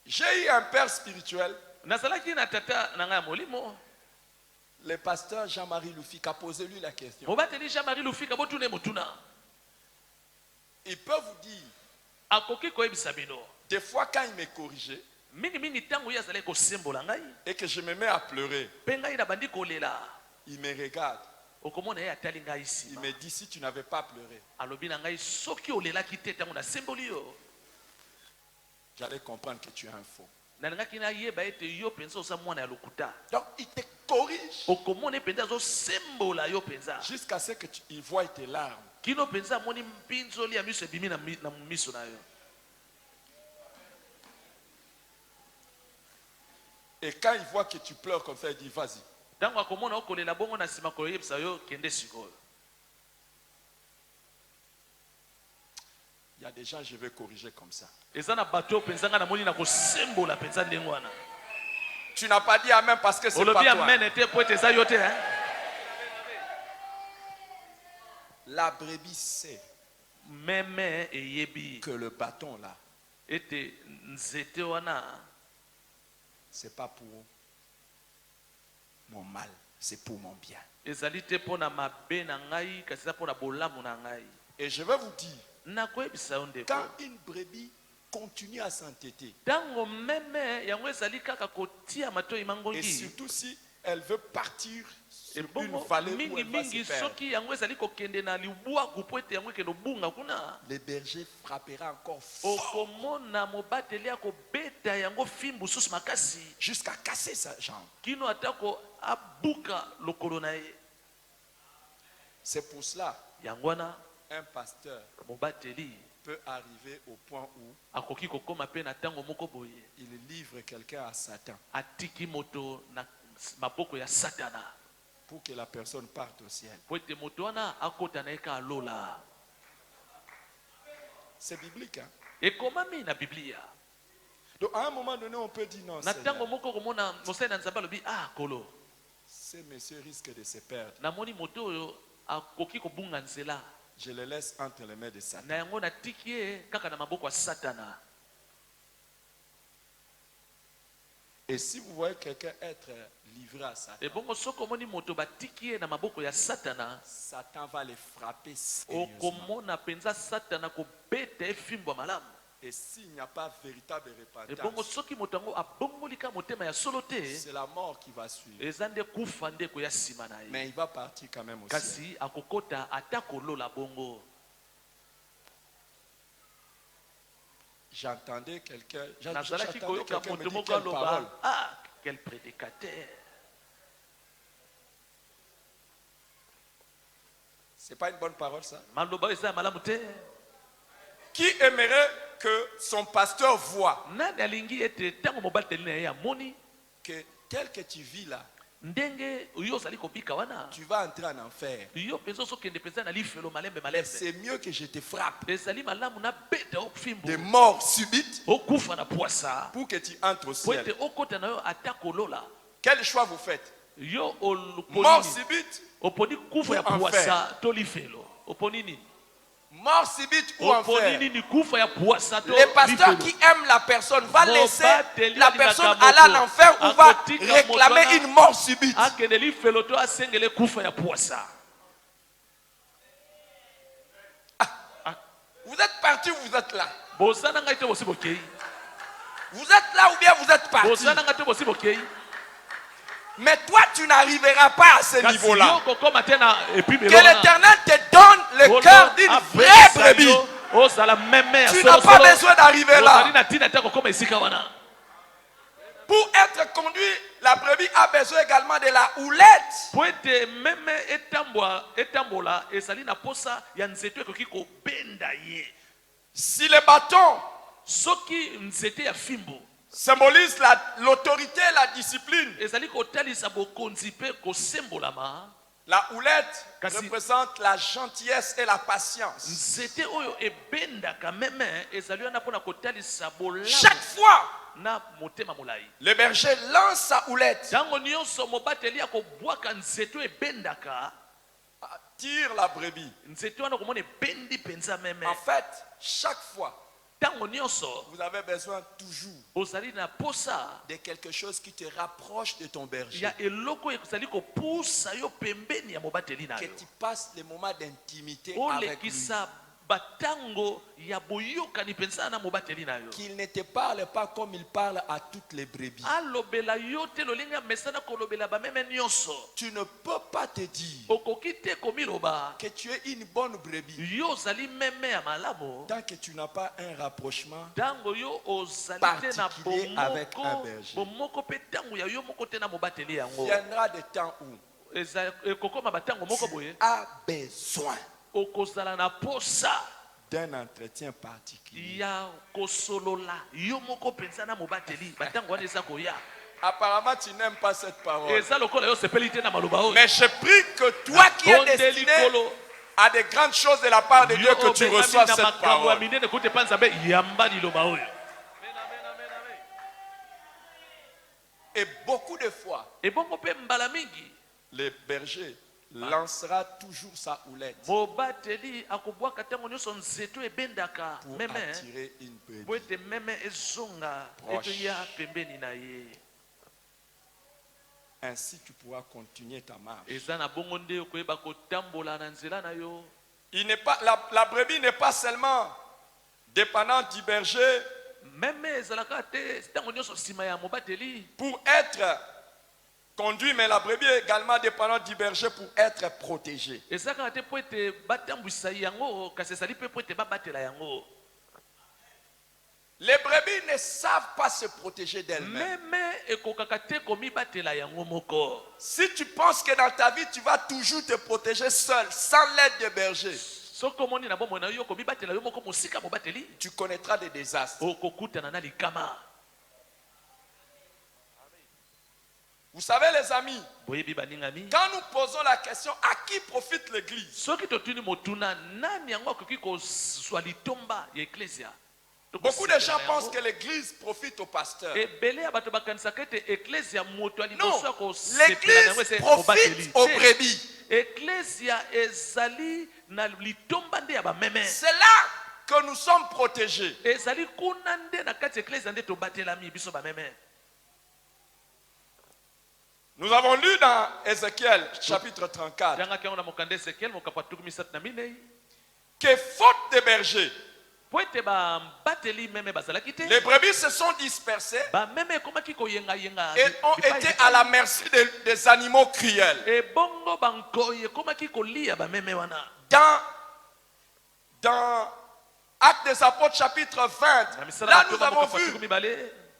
J'ai eu un père spirituel, nazalaki na tata na ngai ya molimo le pasteur Jean-Marie Loufi, qui a posé lui la question. mobateli jean-marie lufika botuna motuna Il peut vous dire, akoki koyebisa bino des fois quand il me corrigeait mingimingi ntango ye azalaki kosembola ngai et que je me mets à pleurer, mpe ngai nabandi kolela il me regarde. okomona ye atali ngai Il nsima me dit, si tu n'avais pas pleuré, alobi na ngai soki olelaki te ntango nasemboli yo j'allais comprendre que tu es un faux. nalingaki nayeba ete yo mpenza oza mwana ya lokuta Donc il te corrige okomona ye mpenza azosembola yo mpenza jusqu'à ce qu'il voie tes larmes. kino mpenza amoni mpinzoli ya miso ebimi na miso na yo Et quand il voit que tu pleures comme ça, il dit, vas-y. ntango akomona okolela bongo na nsima koyebisa yo kende sikoyo Il y a des gens, je vais corriger comme ça. eza na bato oyo mpenza ngai namoni na kosembola mpenza ndenge wana Tu n'as pas dit amen parce que c'est pas olobi toi. amen te po ete eza yo te La brebis sait meme eyebi que le bâton là, ete nzete wana c'est pas pour mon mal, c'est pour mon bien. ezali te mpo na mabe na ngai kasi eza mpo na bolamu na ngai Et je vais vous dire, nakoyebisa yo ndeko quand une brebis continue à s'entêter, ntango meme yango ezali kaka kotia matoi et mangongi surtout si elle veut partir sur une ebongo vallée où elle va mingimingi se perdre, soki yango ezali kokende na libwaku po ete yango ekende obunga kuna le berger frappera encore fort okomona mobateli akobeta yango fimbu susu makasi jusqu'à casser sa jambe. kino atako abuka lokolo na ye C'est pour cela yango wana un pasteur mobateli peut arriver au point où akoki kokoma mpe na ntango moko boye il livre quelqu'un à Satan atiki moto na maboko ya satana pour que la personne parte au ciel. po ete moto wana akota na ye ka alola C'est biblique, hein? ekomami na biblia Donc à un moment donné, on peut dire non, na ntango Seigneur, moko komona mosali na nzambe alobi kolo ce monsieur risque de se perdre. namoni moto oyo akoki kobunga nzela je le laisse entre les mains de Satan. na yango natiki ye kaka na maboko ya satana. Et si vous voyez quelqu'un être livré à Satan, Ebongo soko moni moto batiki ye na maboko ya satana, Satan va les frapper sérieusement. okomona penza satana kobeta efimbo malamu. Et s'il n'y a pas véritable Ebongo repentance, soki moto yango abongolika motema ya solo te, c'est la mort qui va suivre. eza nde kufa nde koya nsima na ye. Mais il va partir quand même au ciel. Kasi akokota ata kolola bongo. J'entendais quelqu'un, Nazalaki j'entendais koyoka quelqu'un me moto dire moko quelle parole. aloba, ah, quel prédicateur. C'est pas une bonne parole ça. Maloba eza malamu te. Qui aimerait que son pasteur voit Nani alingi ete tango mobateli na ye amoni que tel que tu vis là, ndenge yo ozali kobika wana, tu vas entrer en enfer. yo mpenza ozokende mpenza na lifelo malembe Mais malembe. c'est mieux que je te frappe Ezali malamu na beta ofimbo de mort subite okufa na poisa pour que tu entres au po ete ciel. okota na yo ata kolola. Quel choix vous faites? Yo Mort oloponi subite, oponi kufa ya Ou poisa to lifelo. Oponi nini? mort subite ou Oponi enfer. nini kufa ya poisa to Les pasteurs lifelo. qui aiment la personne va laisser Mobateli la alingaka personne moto. aller en enfer ou va Akotika moto réclamer wana. une mort subite. Akende lifelo to asengele kufa ya poisa. Vous êtes parti ou vous êtes là? Bozana ngai te bosi bokei. Vous êtes là ou bien vous êtes parti? Bozana ngai te bosi bokei. Mais toi, tu n'arriveras pas à ce Kasi niveau-là. yo kokoma te na epimelo Que wana. l'Éternel te donne le cœur d'une vraie brebis. Ozala meme Tu n'as pas besoin d'arriver là. na tina ta kokoma esika wana. Pour être conduit, la brebis a besoin également de la houlette. Po ete meme etambola ezali na posa ya nzeto ekoki kobenda ye. Si le bâton Soki nzete ya fimbo symbolise l'autorité, la discipline, ezali kotalisa bokonzi pe kosembolama, la houlette Kasi- représente la gentillesse et la patience. nzete oyo ebendaka meme ezali wana mpona kotalisa bolamu Chaque fois, na motema molai. le berger lance sa houlette, Ntango nyonso mobateli akobwaka nzete oyo ebendaka, tire la brebis. nzete wana komona ebendi mpenza meme. En fait, chaque fois, Ntango nyonso vous avez besoin toujours ozali na posa de quelque chose qui te rapproche de ton berger. ya eloko oyo ezali kopusa yo pembeni ya mobateli na Que yo, tu passes les moments d'intimité avec lui. olekisa batango ya boyokani mpenza na mobateli na yo, Qu'il ne te parle pas comme il parle à toutes les brebis. alobela yo te lolenge ya mesana kolobela bameme nyonso. Tu ne peux pas te dire Okoki te komiloba que tu es une bonne brebis yo ozali meme ya malamu tant que tu n'as pas un rapprochement. ntango yo ozali te na Particulier avec un berger. bomoko mpe ntango ya yo moko te na mobateli yango. Viendra des temps où Ekokoma batango moko boye tu as besoin okozala na posa d'un entretien particulier. ya kosolola yo moko mpenza na mobateli batango wana eza koya. Apparemment, tu n'aimes pas cette parole. Eza lokola yo sepeli te na maloba oyo. Mais je prie que toi qui es Bonde destiné likolo à des grandes choses de la part de Dieu, yo que tu obengami reçoives na cette makambo ya parole. minene kote pa nzambe yamba liloba oyo. Et beaucoup de fois, Ebongo mpe mbala mingi le berger lancera toujours sa houlette mobateli akobwaka ntango nyonso nzeto ebendaka pour meme attirer une po brebis. ete meme ezonga Proche. etoya pembeni na ye. Ainsi, tu pourras continuer ta marche. Eza na bongo nde okoyeba kotambola na nzela na yo. Il n'est pas, la brebis n'est pas seulement dépendante du berger Meme ezalaka te ntango nyonso nsima ya mobateli pour être conduit, mais la brebis est également dépendante du berger pour être protégée. ezalaka te po ete batambwisa yango kasi ezali mpe po ete babatela yango. Les brebis ne savent pas se protéger d'elles-mêmes. Meme ekokaka te komibatela yango moko. Si tu penses que dans ta vie, tu vas toujours te protéger seul, sans l'aide des bergers, Soki omoni na bomoi na yo komibatela yo moko mosika mobateli, tu connaîtras des désastres. okokutana na likama. Vous savez, les amis, Boyebi baningami, quand nous posons la question à qui profite l'Église, soki totuni motuna nani yango akoki kozwa litomba ya eklesia. beaucoup de gens pensent que l'Église profite au pasteur. ebele ya bato bakanisaka ete eklesia moto ya Non, liboso ya kosepela na yango l'Église ese profite mobateli aux te. brebis. Eklesia eklesia ezali na litomba nde ya bameme. C'est là que nous sommes protégés. Ezali kuna nde na kati eklesia nde tobatelami biso bameme. Nous avons lu dans Ézéchiel chapitre 34 Janga kiango na mokanda Ezekiel mokapatuku misatu na minei. que faute de bergers, Po ete babateli meme bazalaki te. les brebis se sont dispersées Bameme ekomaki koyenga-yenga. et ont été à la merci des animaux cruels. Ebongo bankoyi ekomaki kolia bameme wana. Dans Actes des Apôtres chapitre 20, là nous avons vu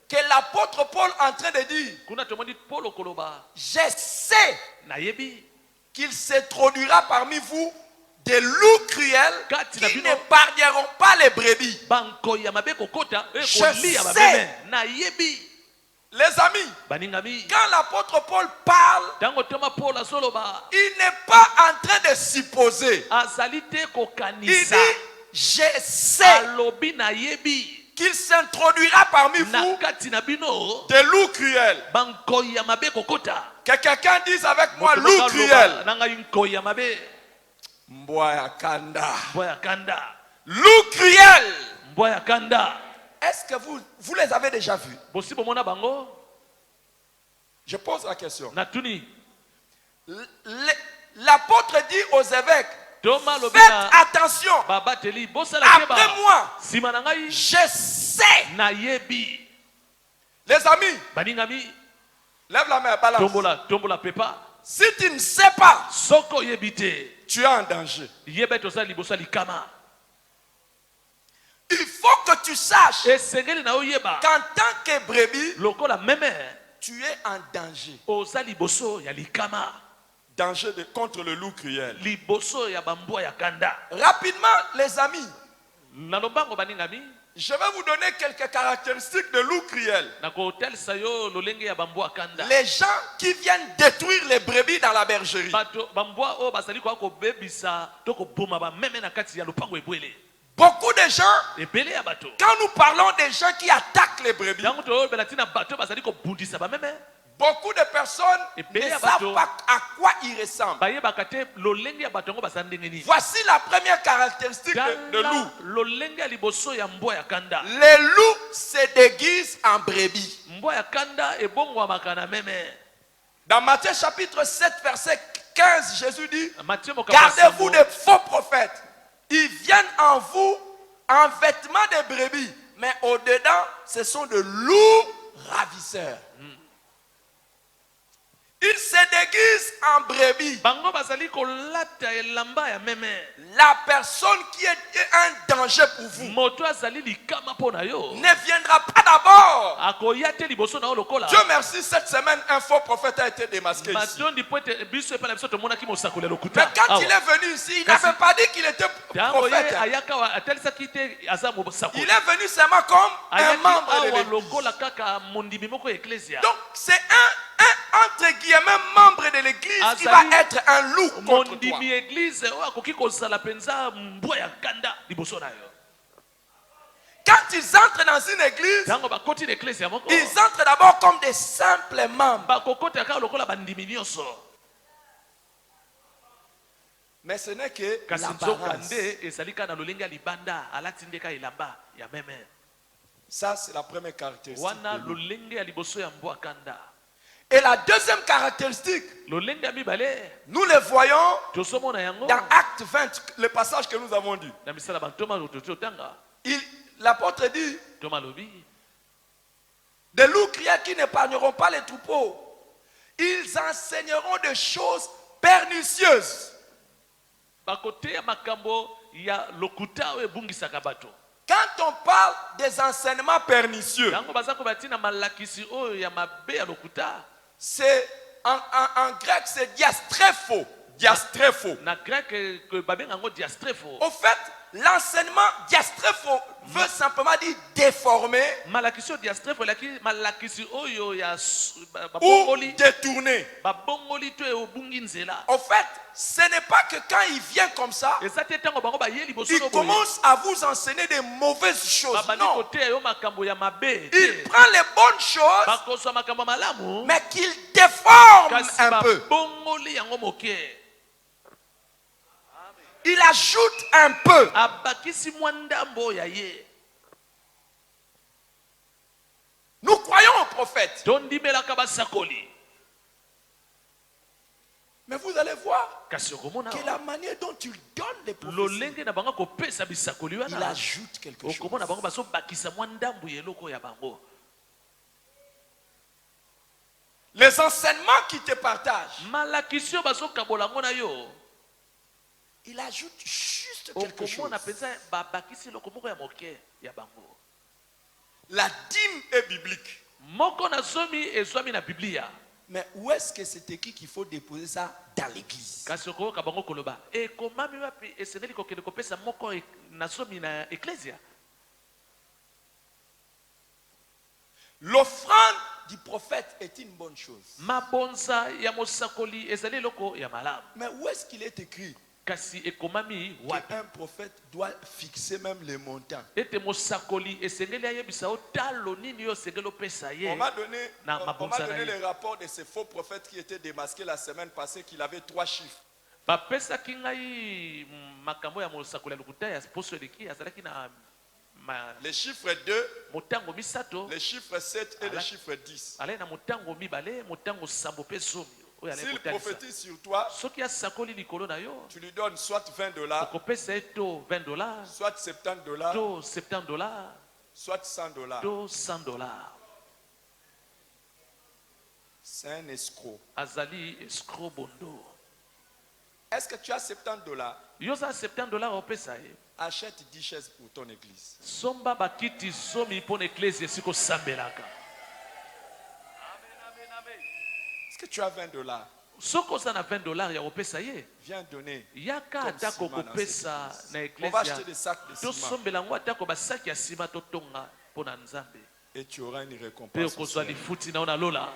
que l'apôtre Paul est en train de dire, kuna tomoni Paulo koloba je sais nayebi qu'il s'introduira parmi vous des loups cruels qui n'épargneront pas les brebis. bankoyi ya mabe kokota Je kolia sais. bameme nayebi. Les amis, Baningami quand l'apôtre Paul parle, tango toma Paul asoloba il n'est pas en train de supposer. azali te Il kokanisa dit, je sais alobi nayebi qu'il s'introduira parmi na vous kati na bino des loups cruels. bankoyi ya mabe kokota. Que quelqu'un dise avec moi, Moto loup moko cruel. aloba, nanga nkoyi ya mabe Mbwa ya kanda. mbwa ya kanda Loup cruel. mbwa ya kanda. Est-ce que vous les avez déjà vus? Bosi bomona bango Je pose la question. natuni L'apôtre dit aux évêques, toma lobi faites na attention. babateli bosala keba Après moi, sima na ngai je sais. nayebi. Les amis, Baningami lève la main, balance. tombola pepa Si tu ne sais pas, soko yebi te tu es en danger. yeba ete ozali liboso ya likama. Il faut que tu saches Esengeli na oyeba qu'en tant que brebis, lokola meme tu es en danger. oza liboso ya likama, Danger contre le loup cruel. liboso ya bambwa ya kanda. Rapidement, les amis, Na lombango baningami je vais vous donner quelques caractéristiques de loup cruel. na kotelisa yo lolenge ya bambwa kanda. Les gens qui viennent détruire les brebis dans la bergerie. Bato bambwa o bazali kwa kobebisa to koboma bameme na kati ya lupango ebwele. Beaucoup de gens, Ebele ya bato. quand nous parlons des gens qui attaquent les brebis, Yango to belatina bato bazali kobundisa bameme. beaucoup de personnes Et ne puis, savent pas à quoi ils ressemblent. Bayebaka te lolenge ya bato ngo bazali ndenge nini. Voici la première caractéristique de loup. Lolenge ya liboso ya mbwa ya kanda. Les loups se déguisent en brebis. Mbwa ya kanda ebongwamaka na meme. Dans Matthieu chapitre 7, verset 15, Jésus dit, Matthieu mokapa gardez-vous sambo. des faux prophètes. Ils viennent en vous en vêtements de brebis, mais au-dedans, ce sont de loups ravisseurs. Ils se déguisent en brebis. Bango bazali kolata elamba ya meme. La personne qui est un danger pour vous Moto azali likama pona yo. ne viendra pas d'abord. Akoya te liboso na lokola. Dieu merci, cette semaine, un faux prophète a été démasqué ici. Matondi poete biso epa na biso tomona ki mosakole Mais lokuta. quand il est venu ici, il n'avait pas dit qu'il était Tango ye prophète. ayaka wa atelisa kite aza mosakole. Il est venu seulement comme un Ayaki membre de awa l'église. lokola kaka mondimi moko ya ecclesia. Donc c'est un entre guillemets membre de l'église qui va être un loup contre toi. Mondimi église o akoki kozala penza mbwa ya kanda liboso na yo. Quand ils entrent dans une église, Tango bakoti na ecclesia moko. ils entrent d'abord comme des simples membres. Bakokota kaka lokola bandimi nyonso. Mais ce n'est que Kasi l'apparence. nzokande ezali kaka na lolenge ya libanda alati ndeka elamba ya meme. Ça, c'est la première caractéristique. Wana de loup. lolenge ya liboso ya mbwa kanda. Et la deuxième caractéristique, Lolenge ya mibale nous le voyons tosomona yango dans Acte 20, le passage que nous avons lu. na misala bantoma totanga L'apôtre dit, toma lobi des loups criels qui n'épargneront pas les troupeaux. Ils enseigneront des choses pernicieuses. bakoteya makambo ya lokuta oyo ebungisaka bato. Quand on parle des enseignements pernicieux, Yango baza kobatina malakisi oyo ya mabe ya lokuta. c'est en grec c'est diastrepho. Diastrepho. Na grec que babenga ngo diastrepho. Au fait, l'enseignement diastrepho veut simplement dire déformer Malakisi oyo diastrepho laki malakisi oyo ya ou babongoli détourner. babongoli to ebungi nzela. Au fait, ce n'est pas que quand il vient comme ça, Ezate tango bango baye liboso il no boye. commence à vous enseigner des mauvaises choses. Babandi Non. koteya yo makambo ya mabe. Il prend les bonnes choses, Bakozwa makambo malamu. mais qu'il déforme Kasi un peu. babongoli yango moke. Il ajoute un peu. abakisi mwa ndambo ya ye. Nous croyons au prophète. Tondimelaka basakoli. Mais vous allez voir Kasi okomona que la manière dont il donne les prophéties, lolenge na bango kopesa bisakoli il wana. ajoute quelque chose. Okomona bango baso bakisa mwa ndambo ya eloko ya bango. Les enseignements qu'il te partage, Malakisio baso kabolango na yo. il ajoute juste quelque chose. Okomona penza babakisi loko moko ya moke ya bango. La dîme est biblique. Moko na zomi ezwami na Biblia. Mais où est-ce que c'est écrit qu'il faut déposer ça dans l'église? Kasi okoyoka bango koloba ekomami wapi esengeli kokende kopesa moko na zomi na eklesia. L'offrande du prophète est une bonne chose. Mabonza ya mosakoli ezali eloko ya malamu. Mais où est-ce qu'il est écrit Kasi ekomami wapi qu'un prophète doit fixer même les montants? ete mosakoli esengeli ayebisa o talo nini yo esengeli opesa ye. On m'a donné ye. les rapports de ces faux prophètes qui étaient démasqués la semaine passée, qu'il avait 3 chiffres. Bapesaki ngai makambo ya mosakoli ya lokuta ya poso eleki azalaki na Les chiffres 2, motango misato les chiffres 7 et les chiffres 10. alai na motango mibale motango sambo pe zomi oyo alai S'il kotalisa. prophétise sur toi, Soki asakoli likolo na yo tu lui donnes soit $20, okopesa ye to $20 soit $70, to $70 soit $100. to $100. C'est un escroc. Azali escroc bondo. Est-ce que tu as $70? Yo za $70 opesa ye. Achète 10 chaises pour ton église. Somba bakiti zomi pona eklesi esiko sambelaka. Est-ce que tu as $20? Soko za na $20 ya opesa ye. Viens donner. Yaka Comme atako ciment dans kopesa cette na église. On va acheter eklesia. des sacs de To ciment sombela ngo atako basaki ya sima to tonga pona nzambe. et tu auras une Pe récompense. au okozwa ciel. lifuti na ona lola.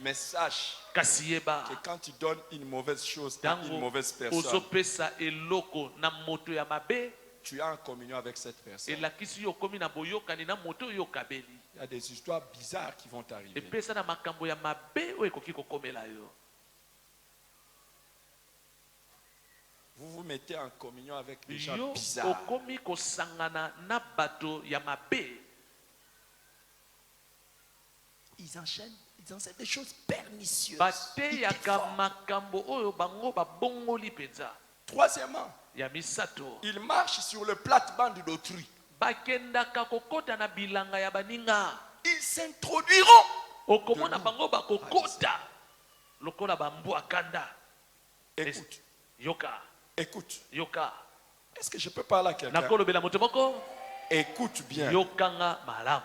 Mais sache Kasi yeba. que quand tu donnes une mauvaise chose à une Tango mauvaise personne, ozopesa eloko na moto ya mabe. tu es en communion avec cette personne. Elakisi yo komi na boyokani na moto yo kabeli. Il y a des histoires bizarres qui vont t'arriver. Epesa na makambo ya mabe oyo ekoki kokomela yo. Vous vous mettez en communion avec des gens Yo bizarres. okomi kosangana na bato ya mabe. Ils enseignent des choses pernicieuses. Ils Bateyaka déforment. makambo oyo bango babongoli penza. Troisièmement, Ya misato. ils marchent sur le plate-bande d'autrui. Bakendaka kokota na bilanga ya baninga. Ils s'introduiront. Okomona bango bakokota. Lokola bambwa kanda. Écoute, Yoka. écoute. Yoka. Est-ce que je peux parler à quelqu'un? Nakolobela moto moko. Écoute bien. Yokanga malamu.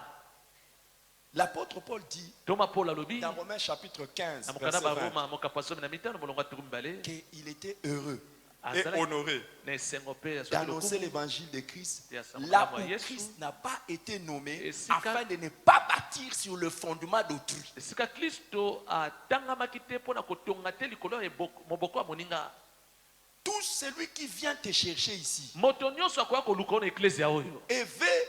L'apôtre Paul dit Toma Paul alobi. dans Romains chapitre 15, Na verset mokana 20, baroma mokapasomi na mitano molongo atumi mbale. qu'il était heureux et Azalaki honoré na esengo pe ya soki d'annoncer lokumu. l'évangile de Christ Et à sa là mort, où Yesu. Christ n'a pas été nommé Et si quand- afin de ne pas bâtir sur le fondement d'autrui. Esika Kristo atangamaki te mpo na kotonga te likolo ya moboko ya moninga. Tout celui qui vient te chercher ici Moto nyonso akoya koluka na eklesia oyo. et veut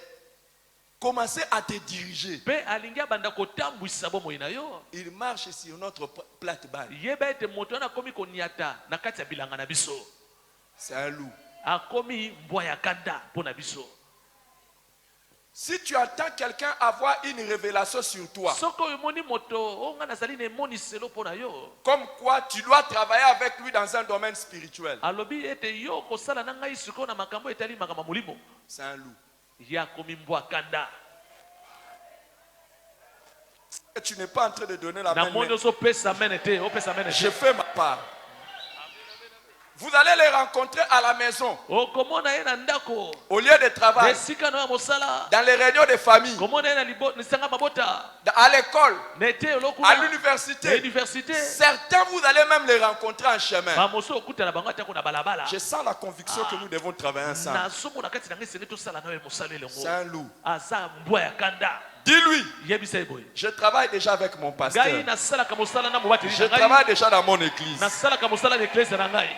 commencer à te diriger, Pe alingi abanda kotambwisa bomoi na yo. il marche sur notre plate-bande. Yeba ete moto wana akomi koniata na kati ya bilanga na biso. C'est un loup. Akomi mbwa ya kanda mpo na biso. Si tu entends quelqu'un avoir une révélation sur toi, Soko omoni moto onga nazali na emoniselo mpo na yo. comme quoi tu dois travailler avec lui dans un domaine spirituel, Alobi ete yo kosala na ngai sikoyo na makambo etali makambo molimo. c'est un loup. Ye akomi mbwa kanda. Et tu n'es pas en train de donner la Na main. moni ozopesa mene te, opesa mene Je te. fais ma part. Vous allez les rencontrer à la maison, Okomona ye na ndako. au lieu de travail, Esika na mosala. dans les réunions de famille, Komona ye na lisanga mabota. à l'école, Nete à olokuna. l'université. Université. Certains, vous allez même les rencontrer en chemin. Bamoso okutana bango atako na balabala. Je sens la conviction que nous devons travailler ensemble. Nazomona kati na ngai senge tosala na ye mosala elongo. C'est un loup. Aza mbwa ya kanda. Dis-lui, Yebisa ye boye. je travaille déjà avec mon pasteur. Ngai nasalaka mosala na mobateli Je na ngai. travaille déjà dans mon église. Nasalaka mosala na eklese na ngai.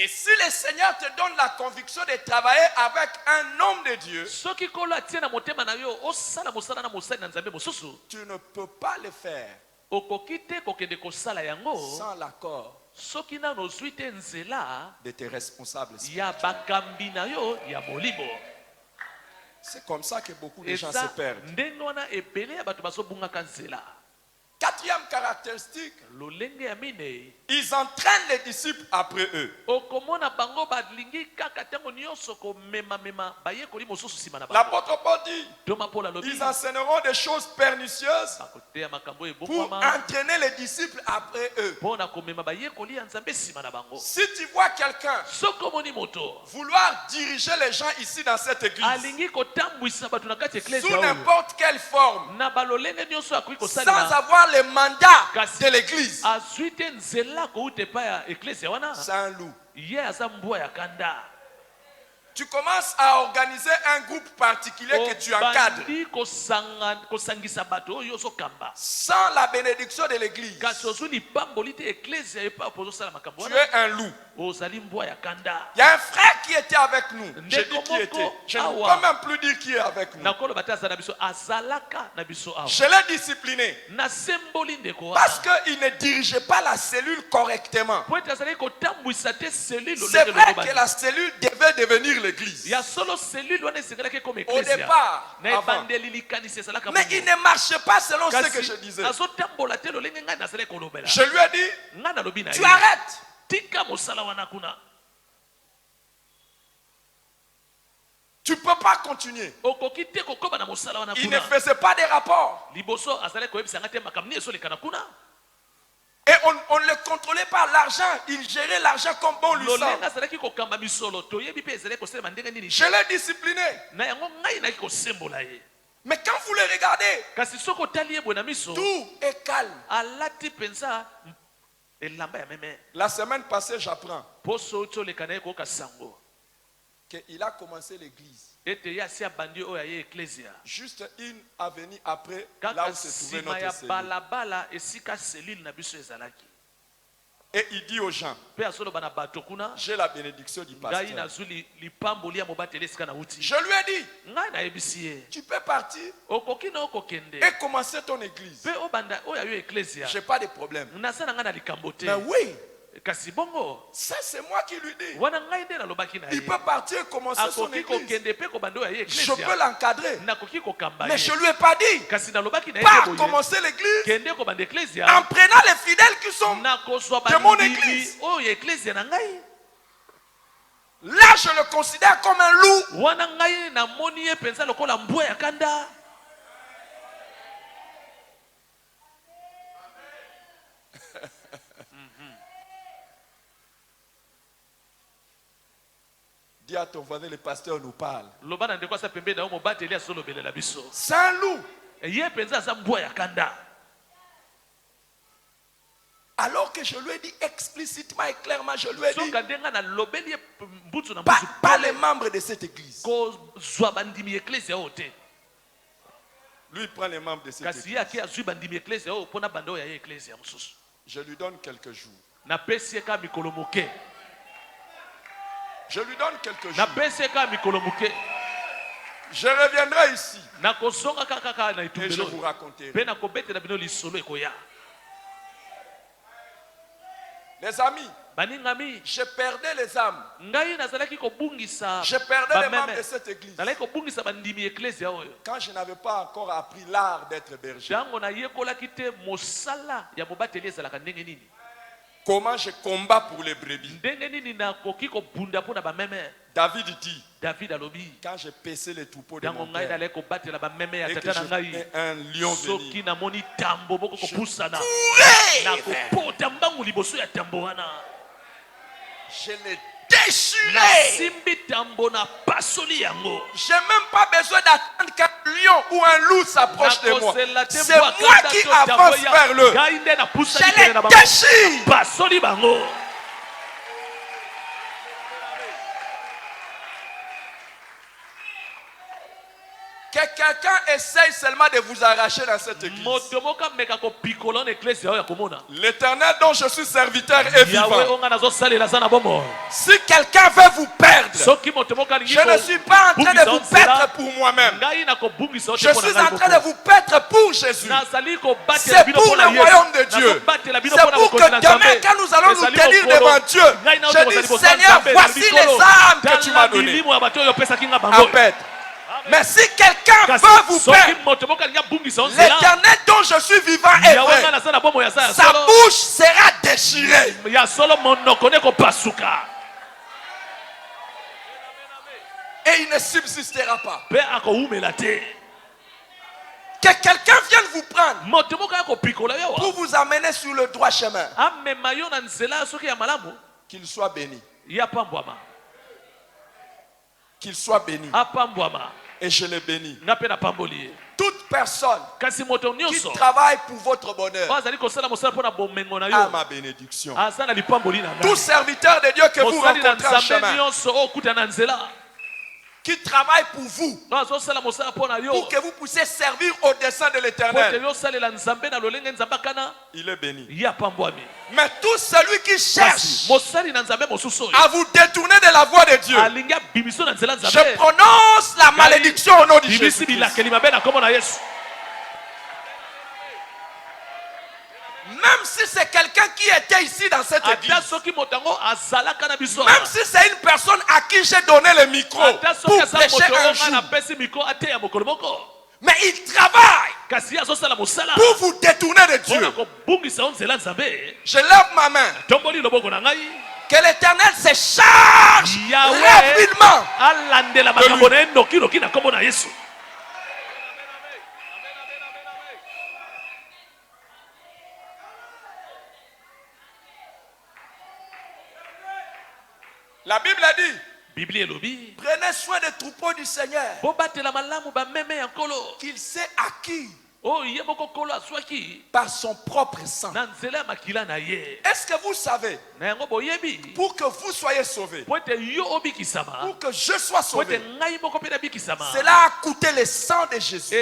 Et si le Seigneur te donne la conviction de travailler avec un homme de Dieu, soki kolo atie na motema na yo osala mosala na mosali na nzambe mosusu tu ne peux pas le faire okoki te kokende kosala yango sans l'accord soki nano ozwi te nzela de tes responsables ya spirituels. bakambi na yo ya molimo. C'est comme ça que beaucoup de gens se eza perdent. ndenge wana ebele ya bato bazobungaka nzela. Quatrième caractéristique, lolenge ya mine ils entraînent les disciples après eux. okomona bango balingi kaka ntango nyonso komemamema bayekoli mosusu nsima na bango. L'apôtre Paul dit, toma mpola alobi ils enseigneront des choses pernicieuses bakoteya makambo pour ebongwama entraîner les disciples après eux. mpona komema bayekoli ya nzambe nsima na bango. Si tu vois quelqu'un soki omoni moto vouloir diriger les gens ici dans cette église, alingi kotambwisa bato na kati ya sous eklezia oyo n'importe quelle forme, na balolenge nyonso akoki sans kosalela avoir le mandat Kasi- de l'église, azwi te nzela kouta epai ya eklezia wana c'est un loup. ye aza mbwa ya kanda. Tu commences à organiser un groupe particulier que tu encadres obandi kosangisa bato oyo ozokamba sans la bénédiction de l'église. kasi ozwi lipamboli te eklezia epai po ozosala makambo Tu wana es un loup. ozali mbwa ya kanda. Il y a un frère qui était avec nous. Je Ndeko dis qui moko était. Je ne awa. peux même plus dire qui est avec nous. nakoloba te aza na biso azalaka na biso awa Je l'ai discipliné nasemboli ndeko parce wana qu'il ne dirigeait pas la cellule correctement. po ete azalaki kotambwisa te selule C'est olenge vrai lolobani. que la cellule devait devenir l'église. ya solo selule wana esengelaki comme Au eklezia départ, na avant. ebandeli likanisi esalaka Mais il ne marchait pas selon ce que je disais. azotambola te lolenge ngai nazalaki kolobela Je lui ai dit, ngai nalobi na tu ye arrêtes. tika mosala wana kuna Tu ne peux pas continuer. okoki te kokoba na mosala wana Il ne kuna faisait pas des rapports. liboso azalaki koyebisanga te makambo nini ezolekana kuna Et on ne le contrôlait pas. L'argent, il gérait l'argent comme bon lui lolenge semble. azalaki kokamba misolo toyebi mpe ezalaki kosalema ndenge nini Je l'ai discipliné. na yango ngai naki kosembola ye. Mais quand vous le regardez, kasi soki otali ye boye na miso tout est calme. alati mpenza elamba ya meme La semaine passée, j'apprends poso toleka na ye koyoka sango qu'il a commencé l'église. ete ye asi abandi oyo aye eklezia Juste une avenue après, là kaka où se trouvait nsima notre ya cellule. balabala esika selile na biso ezalaki Et il dit aux gens, mpe azoloba na bato kuna j'ai la bénédiction du ngai pasteur. nazwi lipamboli ya mobateli esika na uti Je lui ai dit, ngai nayebisi ye tu peux partir okoki na okokende et commencer ton église. mpe obanda oyo ayo eklezia Je n'ai pas de problème. naza na ngai na likambo te Mais oui, kasi bongo ça c'est moi qui lui dis. wana ngai nde nalobaki na Il ye peut partir et commencer son akoki église. kokende mpe kobanda oyo aye Je peux eklezia l'encadrer. nakoki kokamba Mais ye je lui ai pas dit, kasi nalobaki na ye pas te boye commencer l'église kende kobanda eklezia en prenant les fidèles qui sont. nakozwa de mon bandimi église. oyo eklezia na ngai Là, je le considère comme un loup. wana ngai namoni ye mpenza lokola mbwa ya kanda. Dis à ton voisin, le pasteur nous parle. loba na ndeko asa pembeni na yo mobateli azolobelela biso C'est un loup. ye mpenza aza mbwa ya kanda. Alors que je lui ai dit explicitement et clairement, je lui ai dit, soka nde ngai nalobeli ye mbutu na pas, mbutu pas les membres de cette église. kozwa bandimi eklezia oyo te Lui, il prend les membres de cette kasi ye église. ake azwi bandimi eklezia oyo mpona banda oyo aye eklezia mosusu Je lui donne quelques jours. napesi ye kaka mikolo moke Je lui donne quelques jours. napesi ye kaka mikolo moke Je reviendrai ici nakozonga kaka na et je etumbelo vous raconterai. mpe nakobetela bino lisolo ekoya. Les amis, baningami je perdais les âmes. ngai nazalaki kobungisa Je perdais les membres bameme. de cette église. nazalaki kobungisa bandimi eklezia oyo Quand je n'avais pas encore appris l'art d'être berger. ntango nayekolaki te mosala ya mobateli ezalaka ndenge nini Comment je combats pour les brebis. ndenge nini nakoki kobunda mpona bameme. David dit, david alobi quand j'ai paissé les troupeaux de ntango mon ngai père nazalaki kobatela bameme ya et que tata na je ngai venais un lion soki venir, namoni tambo moko kopusana courais, nakopota mbangu liboso ya tambo wana je l'ai déchiré. nasimbi tambo na pasoli yango. Je n'ai même pas besoin d'attendre qu'un lion ou un loup s'approche de moi. Nakozela te C'est mbwa moi kanda qui to tambo avance ya- vers le. ngai nde Je napusani pene na les bango déchire. pasoli bango. Que Que quelqu'un essaye seulement de vous arracher dans cette église. L'Éternel dont je suis serviteur est vivant. Si quelqu'un veut vous perdre, je ne suis pas en train de vous perdre pour moi-même. Je suis en train de vous perdre pour Jésus. C'est pour le royaume de Dieu. C'est pour que demain, quand nous allons nous tenir devant Dieu, je dis, Seigneur, voici les âmes que tu m'as données. Amen. Mais si quelqu'un veut vous perdre, l'Éternel dont je suis vivant est vrai. Sa bouche sera déchirée. Et il ne subsistera pas. Que quelqu'un vienne vous prendre pour vous amener sur le droit chemin. Qu'il soit béni. Qu'il soit béni. Et je le bénis. Toute personne qui travaille pour votre bonheur a ma bénédiction. Tout serviteur de Dieu que vous rencontrez en chemin, qui travaille pour vous, pour que vous puissiez servir au dessein de l'Éternel, il est béni. Mais tout celui qui cherche à vous détourner de la voie de Dieu, je prononce la malédiction au nom de Jésus. Même si c'est quelqu'un qui était ici dans cette église, même si c'est une personne à qui j'ai donné le micro pour prêcher un jour, mais il travaille pour vous détourner de Dieu, je lève ma main. Que l'Éternel se charge rapidement de lui. La Bible a dit, prenez soin des troupeaux du Seigneur, qu'il s'est acquis par son propre sang. Est-ce que vous savez, pour que vous soyez sauvés, pour que je sois sauvé, cela a coûté le sang de Jésus.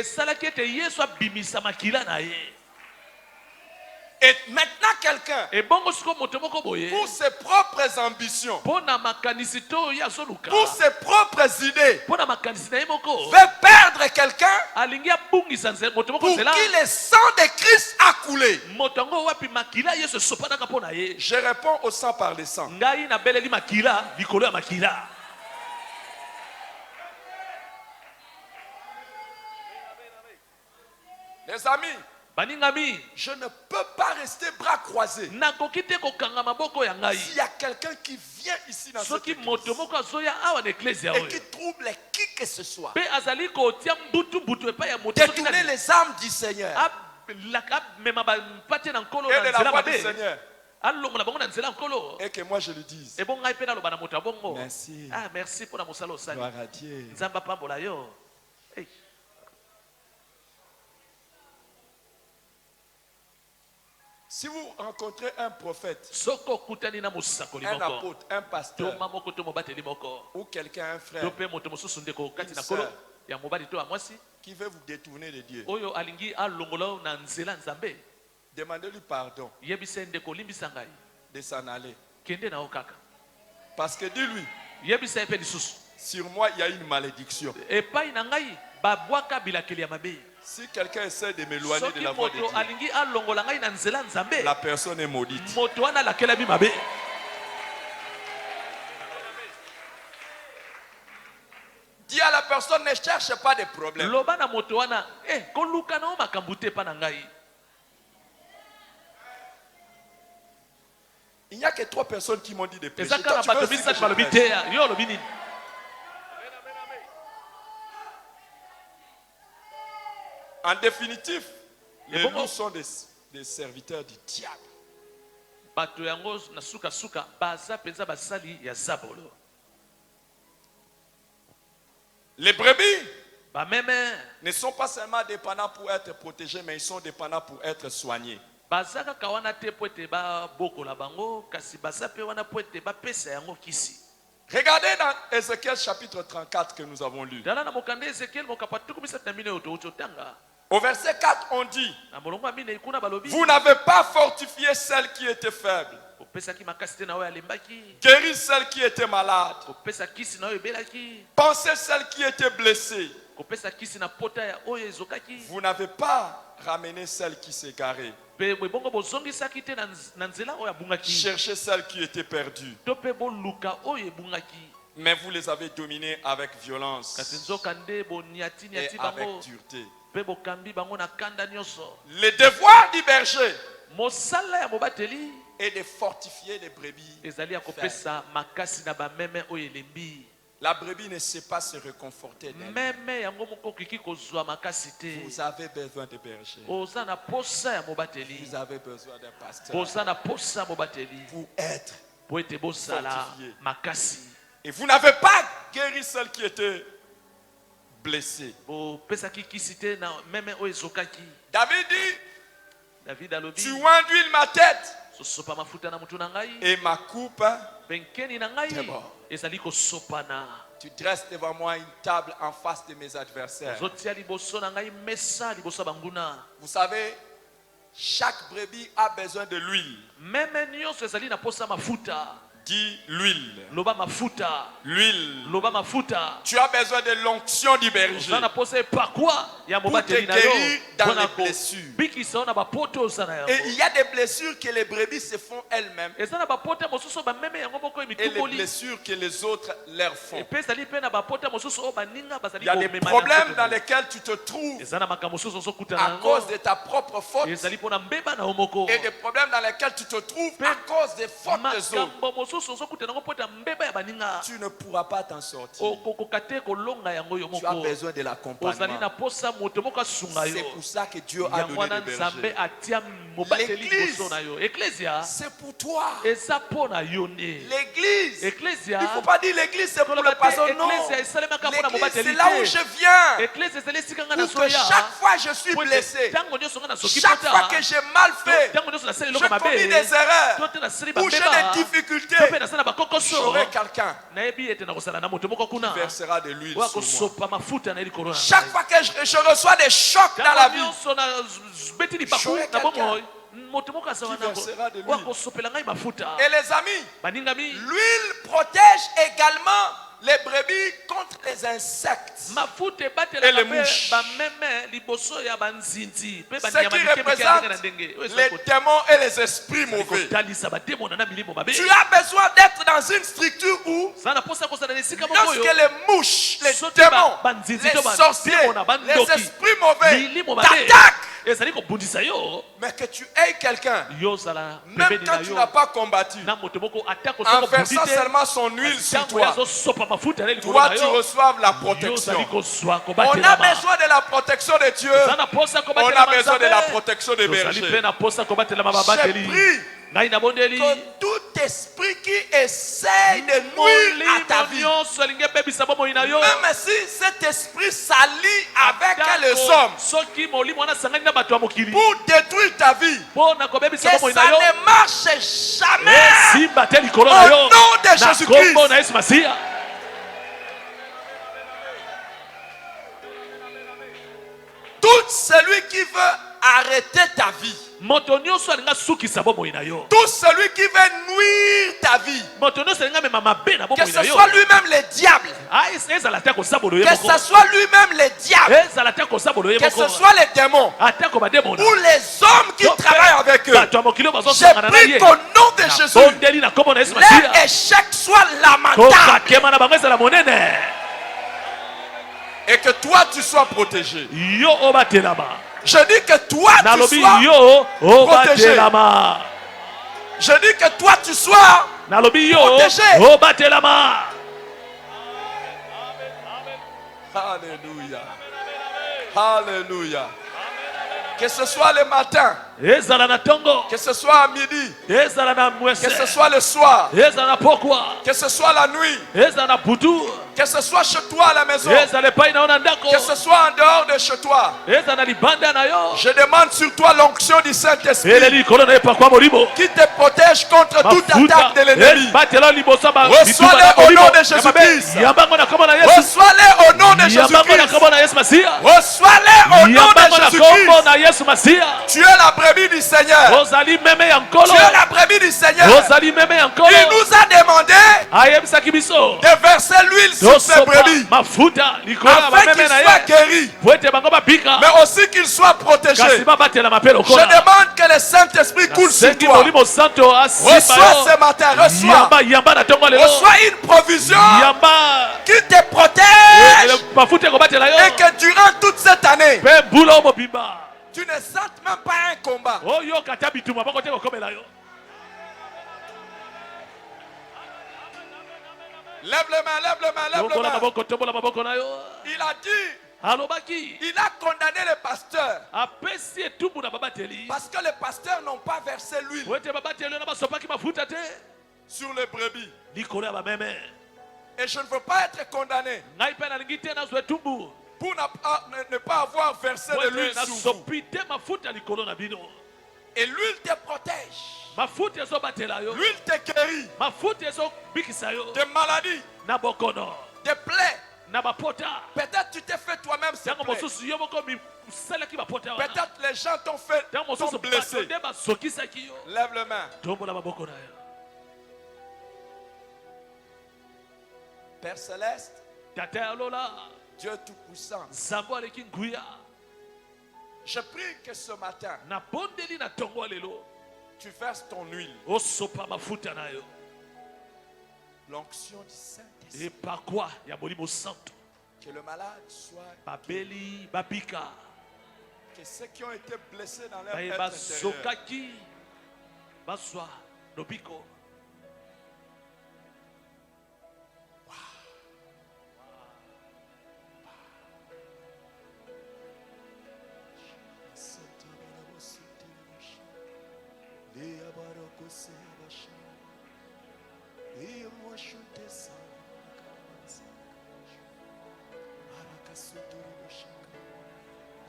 Et maintenant quelqu'un, pour ses propres ambitions, pour ses propres idées, veut perdre quelqu'un pour qui le sang de Christ a coulé. Je réponds au sang par le sang. Les amis, je ne peux pas rester bras croisés. S'il y a quelqu'un qui vient ici dans cette église et qui trouble qui que ce soit, détourner les âmes du Seigneur et de la voix du Seigneur, et que moi je le dise, merci, gloire à Dieu. Si vous rencontrez un prophète, un apôtre, un pasteur, ou quelqu'un, un frère, une sœur, qui veut vous détourner de Dieu, demandez-lui pardon de s'en aller. Parce que dis-lui, sur moi il y a une malédiction. Si quelqu'un essaie de m'éloigner de la voie de Dieu, la personne est maudite. Dis à la personne, ne cherche pas de problème. Il n'y a que 3 personnes qui m'ont dit de prêcher. Toi, tu veux aussi que je prêche. En définitive, les loups sont des serviteurs du diable. Les brebis ne sont pas seulement dépendants pour être protégés, mais ils sont dépendants pour être soignés. Regardez dans Ézéchiel chapitre 34 que nous avons lu. Dala na mokande Ezekiel mokapatuku misatu na mine oto otanga. Au verset 4, on dit, Na molongo ya mine ikuna balobi. vous n'avez pas fortifié celle qui était faible, Opesaki makasi te na oyo alembaki. guéri celle qui était malade, Kopesa kisi na oyo ebelaki. pensez celle qui était blessée. Kopesa kisi na pota ya oyo ezokaki. Vous n'avez pas ramené celle qui s'égarait. Pe bongo bozongisaki te na nzela oyo abungaki. Cherchez celle qui était perdue. To pe boluka oyo ebungaki. Mais vous les avez dominés avec violence Kasi nzokande boniati et niati avec bango. dureté. Pe bokambi bango na kanda nyonso. Le devoir du berger Mosala ya mobateli est de fortifier les brebis. ezali ya kopesa makasi na bameme oyo elembi. La brebis ne sait pas se réconforter d'elle. Meme yango moko okiki kozwa makasi te. Vous avez besoin de berger. Oza na posa ya mobateli. Vous avez besoin d'un pasteur Boza na posa ya mobateli. pour être. Po ete bosala Fortifié. makasi. Et vous n'avez pas guéri celle qui était blessée. Bopesaki kisi te na meme oyo ezokaki. David dit, David alobi tu enduis ma tête sosopa mafuta na mutu na ngai. et ma coupe. Benkeni na ngai C'est bon. ezali kosopana. Tu dresses devant moi une table en face de mes adversaires. Zotia liboso na ngai mesa liboso ya banguna. Vous savez, chaque brebis a besoin de l'huile. Meme nyonso ezali na posa mafuta. Dis l'huile. Loba mafuta. L'huile. Loba mafuta. Tu as besoin de l'onction du berger. Oza na posa epakwa ya mobateli na yo. guérir dans Mpona les blessures. kobikisa na bapoto oza na Et yango. il y a des blessures que les brebis se font elles-mêmes Eza na bapota mosusu bameme yango moko et les emitumboli. blessures que les autres leur font. Epe ezali mpe na bapota mosusu oyo baninga Il bazali y a des komema na problèmes nzoto dans na yo. lesquels tu te trouves Eza na makambo mosusu ozokutana à yango. cause de ta propre faute Ezali mpona mbeba na yo moko. et des problèmes dans lesquels tu te trouves à cause des fautes des autres. Makambo mosusu ozokutana yango mpo ete mbeba ya baninga. Tu ne pourras pas t'en sortir. Okokoka te kolonga yango yo Tu as moko. besoin de Ozali l'accompagnement. na posa moto moko asunga C'est yo. pour ça que Dieu a Yango donné wana des nzambe bergers. atia mobateli L'église. liboso na yo. Ecclesia C'est pour toi. eza mpo na yo nde. L'église. Ecclesia Il ne faut pas dire l'église c'est pour le koloba te pasteur. Non. ecclesia esalemaka mpo na L'église mobateli c'est là où te. je viens. Ecclesia ezali esika nga na Pour que soya. chaque fois je suis Po ete blessé. ntango nyonso nga na soki Chaque fois pota. que j'ai mal fait. Ntango nyonso nasali J'ai eloko mabe. commis des erreurs. To te nasali Où j'ai bambeba. des difficultés. To mpe nasala bakokoso. J'aurai quelqu'un nayebi ete nakosala na moto moko kuna. qui versera de l'huile oyo sur moi. akosopa mafuta na ye likolo na Chaque ngai. fois que je reçois des chocs dans la Ntango vie, nyonso beti libaku J'aurai na quelqu'un bomoi moto moko azawa qui versera de nango oyo l'huile. akosopela ngai mafuta. et les amis, baningami l'huile protège également les brebis contre les insectes. mafuta Et ebatelaka les mpe mouches. bameme liboso ya banzinzi mpe Ce banyama qui mike mike ya ndenge na représente ndenge oyo les démons et les esprits mauvais. kotalisa bademona na milimo mabe. Tu as besoin d'être dans une structure où, za na posa kozala na esika moko lorsque oyo les mouches, les soki démons, banzinzi les to sorciers, bademona les bandoki esprits mauvais milimo mabe t'attaquent, ezali kobundisa yo mais que tu aies quelqu'un, yo ozala même pembeni quand na tu yo n'as pas combattu, na moto moko atako en soko versant bundi te seulement son huile sur ntango toi, azosopa mafuta na likolo toi na tu yo reçoives la yo protection. ozali kozwa On a kobatelama. besoin de la protection de Dieu. Oza na posa On a kobatelama besoin de la Nzambe. protection des Tozali mpe bergers. na posa kobatelama J'ai babateli pris ngai nabondeli que tout esprit qui essaye de nuire à ta molimo vie, nyonso alingi ebebisa bomoi na yo même si cet esprit s'allie avec les hommes soki molimo wana asangani na bato ya mokili pour détruire ta vie, mpo na kobebisa que bomoi ça na yo ne marche jamais. esimba te likolo na Au yo nom de na Jésus-Christ. kombo na yesu masiya. Tout celui qui veut arrêter ta vie, moto nyonso alingi asukisa bomoi na yo, tout celui qui veut nuire ta vie, moto nyonso alingi amema mabe na que bomoi na ce yo, soit lui-même le diable, ezala te kosabolo ye que moko, ce soit lui-même le diable, ezala te kosabolo ye que ce moko, soit les démons atako bademona ou les hommes qui travaillent avec eux. bato ya mokili oyo J'ai bazosangana na pris ye qu'au nom de Jésus, bondeli na kombo na yesu masiya leur échec soit lamentable kokakema na bango ezala monene, et que toi tu sois protégé. yo obatelama. Je dis que toi tu Nalobi sois yo protégé. obatelama. Je dis que toi tu sois Nalobi yo protégé. obatelama. Alléluia. Alléluia. Que ce soit le matin, ezala na ntongo, que ce soit à midi, ezala na que mwese, ce soit le soir, ezala na pokwa, que ce soit la nuit, ezala na butu, que ce soit chez toi à la maison, ezala epai na yo na ndako, que ce soit en dehors de chez toi. ezala na libanda na yo, Je demande sur toi l'onction du Saint-Esprit eleli likolo na epakwa molimo, qui te protège contre toute mafuta attaque de l'ennemi. ebatela liboso ya Reçois-les au nom de Jésus-Christ. yambango na kombo na Yesu, Reçois-les au nom de yambango na Jésus-Christ. kombo na Yesu Masiya, Reçois-les au nom yambango de na kombo Jésus-Christ. na Yesu Masiya, Tu es la brebis du Seigneur. ozali meme ya nkolo, Tu es la brebis du Seigneur. ozali meme ya nkolo, Il nous a demandé ayebisaki biso de verser l'huile sur ces tosopa brebis mafuta likolo ya afin qu'ils bameme na soient ye guéris, po ete bango babika mais aussi qu'ils soient kasi protégés. babatelama mpe Je lokola. demande que le Saint-Esprit coule sur Nasengi toi. molimo santo asimba Reçois ce yo, matin, reçois. yamba na ntongo lelo, Reçois une provision yamba qui te protège mafuta ekobatela yo et que durant toute cette année, mpe mbula o mobimba tu ne sentes même pas un combat. oyoka ata bituma moko te kokomela yo. Lève les mains, lève les mains, lève les Tombola mains. maboko, tombola maboko na yo. Il a dit, Alobaki il a condamné les pasteurs apesi etumbu na babateli parce que les pasteurs n'ont pas versé l'huile po ete babateli oyo na basopaki mafuta te sur les brebis. likolo ya bameme. Et je ne veux pas être condamné Ngai mpe nalingi te nazwa etumbu pour ne pas avoir versé po de ete l'huile sur vous. nasopi te mafuta likolo na bino. Et l'huile te protège. Mafuta ezobatela yo, L'huile te guérit mafuta ezobikisa yo de maladies, na bokono de plaies. na bapota. Peut-être tu t'es fait toi-même ces Ntango plaies. mosusu yo moko misalaki bapota wana, Peut-être les gens t'ont fait, ntango t'ont mosusu bato blessé. nde basokisaki yo. Lève les mains. Tombola maboko na yo. Père Céleste, Tata ya lola, Dieu Tout-Puissant, nzambe aleki nguya, je prie que ce matin, na bondeli na ntongo ya lelo tu verses ton huile, osopa mafuta na yo, l'onction du Saint-Esprit. epakwa ya molimo santo, Que le malade soit, babeli babika, que ceux qui ont été blessés dans leur baye être intérieur, basokaki bazwa lobiko.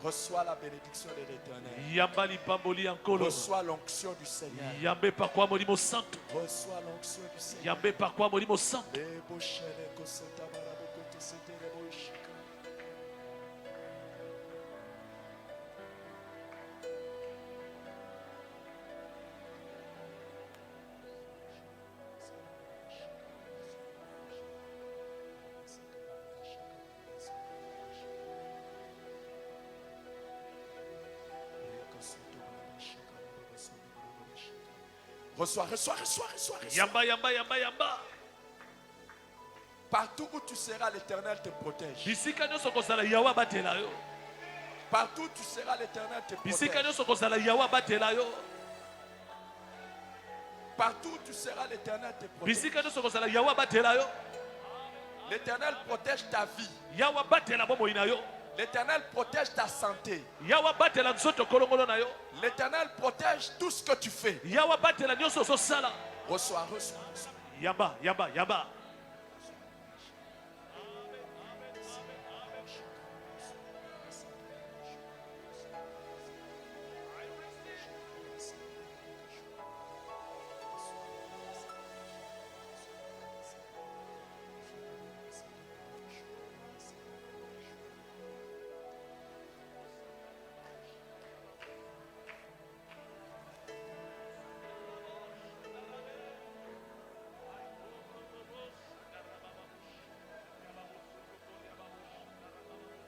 reçois la bénédiction de l'Éternel. Yamba lipamboli ya nkolo, Reçois l'onction du Seigneur. yamba epakwa molimo santo, Reçois l'onction du Seigneur. yamba epakwa molimo santo. Les bochelles, koseta, baraboko, tesete, les bochika. Reçois, reçois, reçois, reçois, reçois. Yamba yamba yamba yamba. Partout où tu seras, l'Éternel te protège. Bisika nyonso kozala yawa batela yo. Partout où tu seras, l'Éternel te Bisika protège. nyonso kozala yawa batela yo. Partout où tu seras, l'Éternel te protège. Bisika nyonso kozala yawa batela yo. L'Éternel protège ta vie. Yawa batela bomoi na yo. L'Éternel protège ta santé. Yawa batela nzoto kolongolo na yo. L'Éternel protège tout ce que tu fais. Yawa batela nyonso ososala. Reçois, reçois, reçois. Yamba yamba yamba.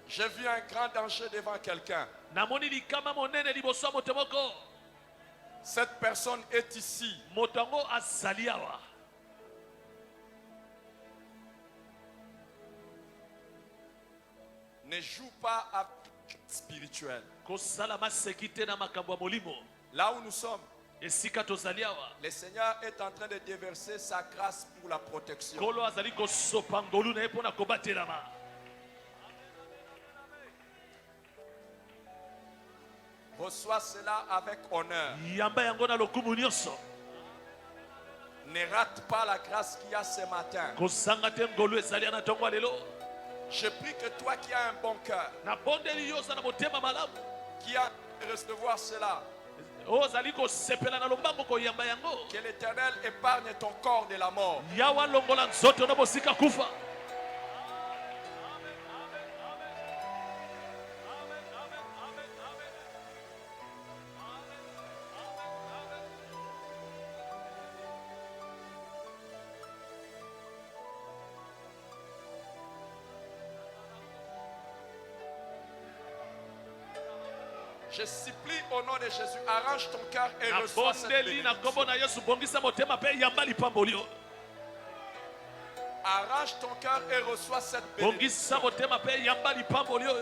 J'ai vu un grand danger devant quelqu'un. Namoni likama monene liboso ya moto moko. Cette personne est ici. Moto yango azali awa. Ne joue pas à spirituel. Kosala maseki te na makambo ya molimo. Là où nous sommes, Esika tozali awa. le Seigneur est en train de déverser sa grâce pour la protection. Kolo azali kosopa ngolu na ye mpona kobatelama. Reçois cela avec honneur. yamba yango na lokumu nyonso. Ne rate pas la grâce qu'il y a ce matin. Kozanga te ngolu ezali na tongo lelo. Je prie que toi qui as un bon cœur, Na bondeli yosa na motema malamu. qui a recevoir cela, Ozali kosepela na lombango koyamba yango. que l'Éternel épargne ton corps de la mort. Yawa longola nzoto na bosika kufa. Je supplie au nom de Jésus, arrange ton cœur et Na reçois cette bondeli na bénédiction. kombo na Yesu bongisa motema pe yamba lipamboli yo. Arrange ton cœur et reçois cette bénédiction. Bongisa motema pe yamba lipamboli yo.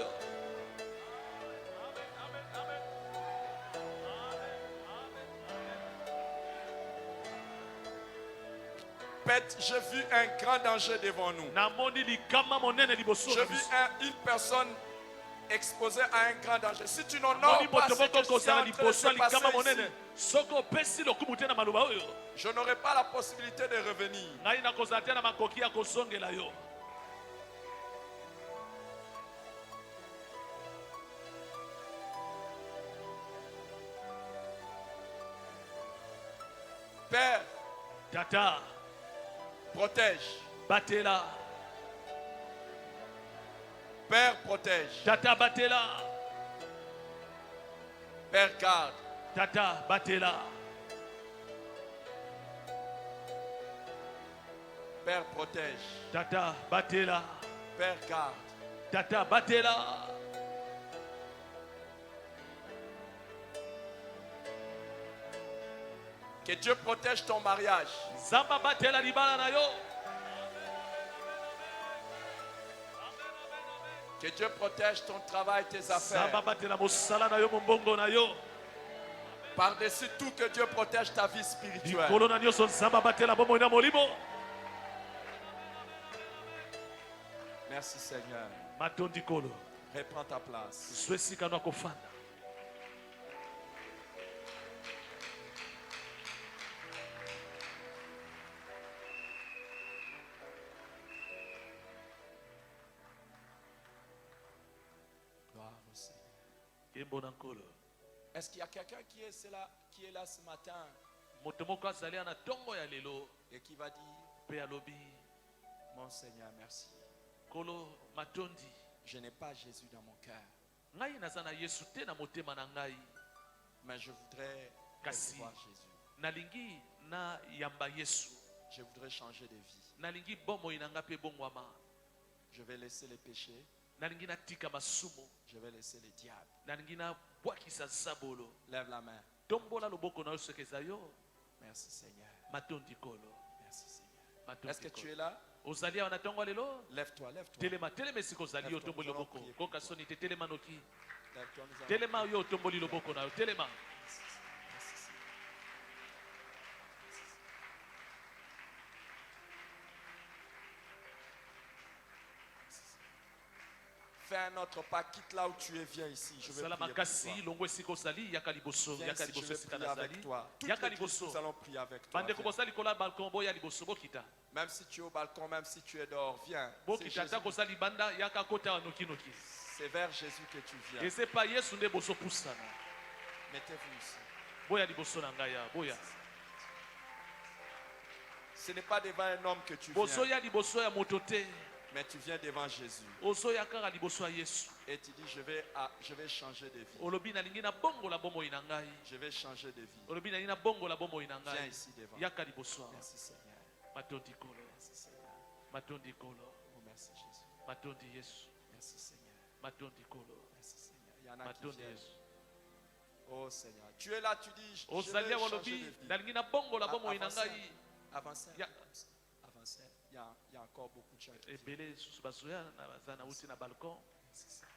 Père, j'ai vu un grand danger devant nous. Na moni likama monene liboso. J'ai vu une personne exposée à un grand danger. Si tu n'honores Moni pas ce botoboko que c'est kozala en train de liboso se passer likama ici, monene. Soko pesi lokumu te na maluba oyo. je n'aurai pas la possibilité de revenir. Ngai na kozala te na makoki ya kozongela yo. Père, Tata, protège. batela. Père, protège. Tata, batela. Père, garde. Tata, batela. Père, protège. Tata, batela. Père, garde. Tata, batela. Que Dieu protège ton mariage. Zamba batela libala na yo. Que Dieu protège ton travail, tes Zamba affaires. batela mosala na yo mombongo na yo. Par-dessus tout, que Dieu protège ta vie spirituelle. Likolo na nyonso zamba batela bomoi na molimo. Merci Seigneur. Matondi kolo. Reprends ta place. Zwe esika no akofanda. Gloire au Seigneur. Kembo na nkolo. Est-ce qu'il y a quelqu'un qui est là ce matin Moto moko azali na tongo ya lelo et qui va dire, pe alobi mon Seigneur, merci. kolo matondi. Je n'ai pas Jésus dans mon cœur, Ngai naza na Yesu te na motema na ngai. mais je voudrais Kasi. recevoir Jésus. Nalingi na yamba Yesu. Je voudrais changer de vie. Nalingi bomoi na nga pe bongwama. Je vais laisser les péchés. Nalingi na tika masumu. Je vais laisser les diables. Nalingi na bwakisa sabolo. Lève la main. Tombola loboko na yo sekeza yo. Merci Seigneur. Matondi kolo. Merci Seigneur. Matondi Est-ce que kolo. tu es là? Ozali awa na tongo lelo? Lève-toi, lève-toi. Telema telema esika ozali yo Lève-toi, tomboli nous allons loboko. prier. Koka soni te telema noki. Lève-toi, nous allons- Telema yo tomboli loboko na yo. Telema. Merci, Seigneur. Fais un autre pas, quitte là où tu es, viens ici. Je vais Sala prier pour toi. makasi longo esika ozali yaka liboso. Viens Yaka ici, je liboso vais esika prier avec nazali. toi. Toute Yaka l'église, liboso. nous allons prier avec toi. Bandeko Viens. bosali kola balcon boya liboso bokita. Même si tu es au balcon, même si tu es dehors, viens. C'est Bokita Jésus. ta kosali banda yaka kota wa noki noki. C'est vers Jésus que tu viens. Et c'est pas Yesu nde boso pusana. Mettez-vous ici. Boya liboso na ngai ya boya. Ce n'est pas devant un homme que tu Boso viens, ya liboso ya moto te. mais tu viens devant Jésus. Ozo ya kaka liboso ya Yesu. Et tu dis, je vais changer de vie. Olobi nalingi na bongo la bomoi na ngai. Je vais changer de vie. Olobi nalingi na bongo la bomoi na Viens ngai. ici devant. Yaka liboso. Merci Seigneur. Matondi kolo. Merci Seigneur. Matondi kolo. Oh, merci Jésus. Matondi Yesu. Merci Seigneur. Matondi kolo. Merci Seigneur. Il y en a qui Matondi viennent. Yesu. Oh Seigneur. Tu es là, tu dis, je Ozali vais awa changer lobi de vie. nalingi na bongo la bomoi na Avancez. ngai. Avancez. Ya- Avancez. Il y a encore beaucoup de gens qui viennent. Ebele susu bazoya na baza na uti na balcon. Merci Seigneur.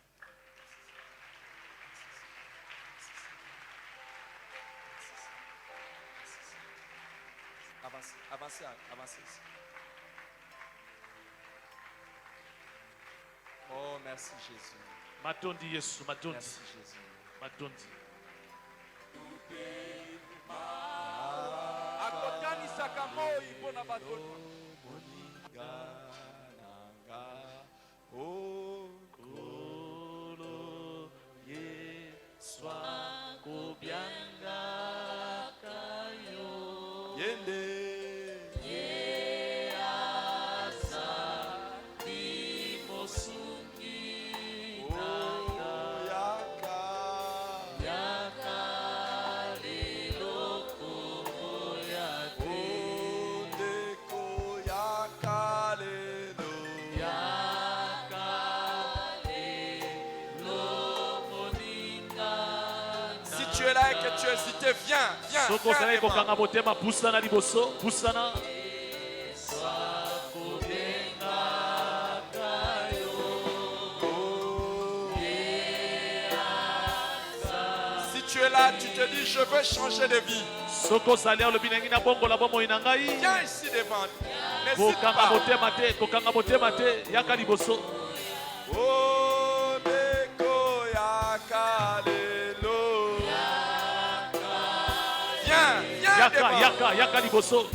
Avancez, avancez, avancez. Oh, merci Jésus. Matondi Yesu. Matondi. Merci Jésus. Matondi. akotanisaka moi mpona bato moninga nanga o Kolo ye swa kobyanga kayo. yende tu es là et que tu hésitais, viens, viens. Soko osali kokanga motema pusana liboso, pusana. Si tu es là, tu te dis, je veux changer de vie. Soko osali olobi nangi na bongo la bomoi na ngai. Viens ici devant. N'hésite Kokanga pas. motema te, kokanga motema te, yaka liboso. Oh, Neko Yakalelo. Viens, viens Yaka, devant. yaka, yaka liboso.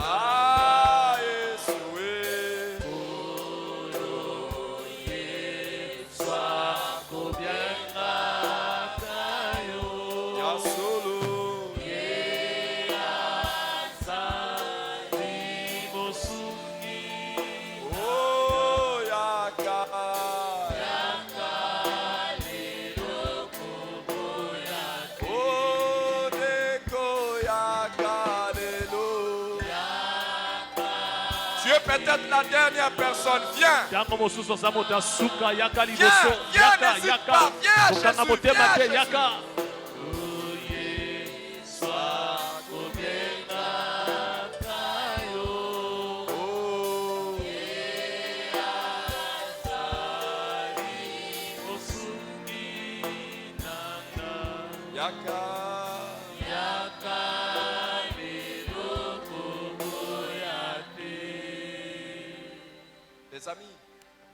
Ah, Yesoué. Ya solo. Oh, Yaka. Oh, Neko Yakalelo. Tu es peut-être la dernière personne. Viens. Yango mosusu oza moto asuka yaka Viens, liboso. viens, Yaka, n'hésite yaka. pas. Viens, Kokanga Jésus, motema viens, te, Jésus. yaka. Oh, Yaka. Les amis,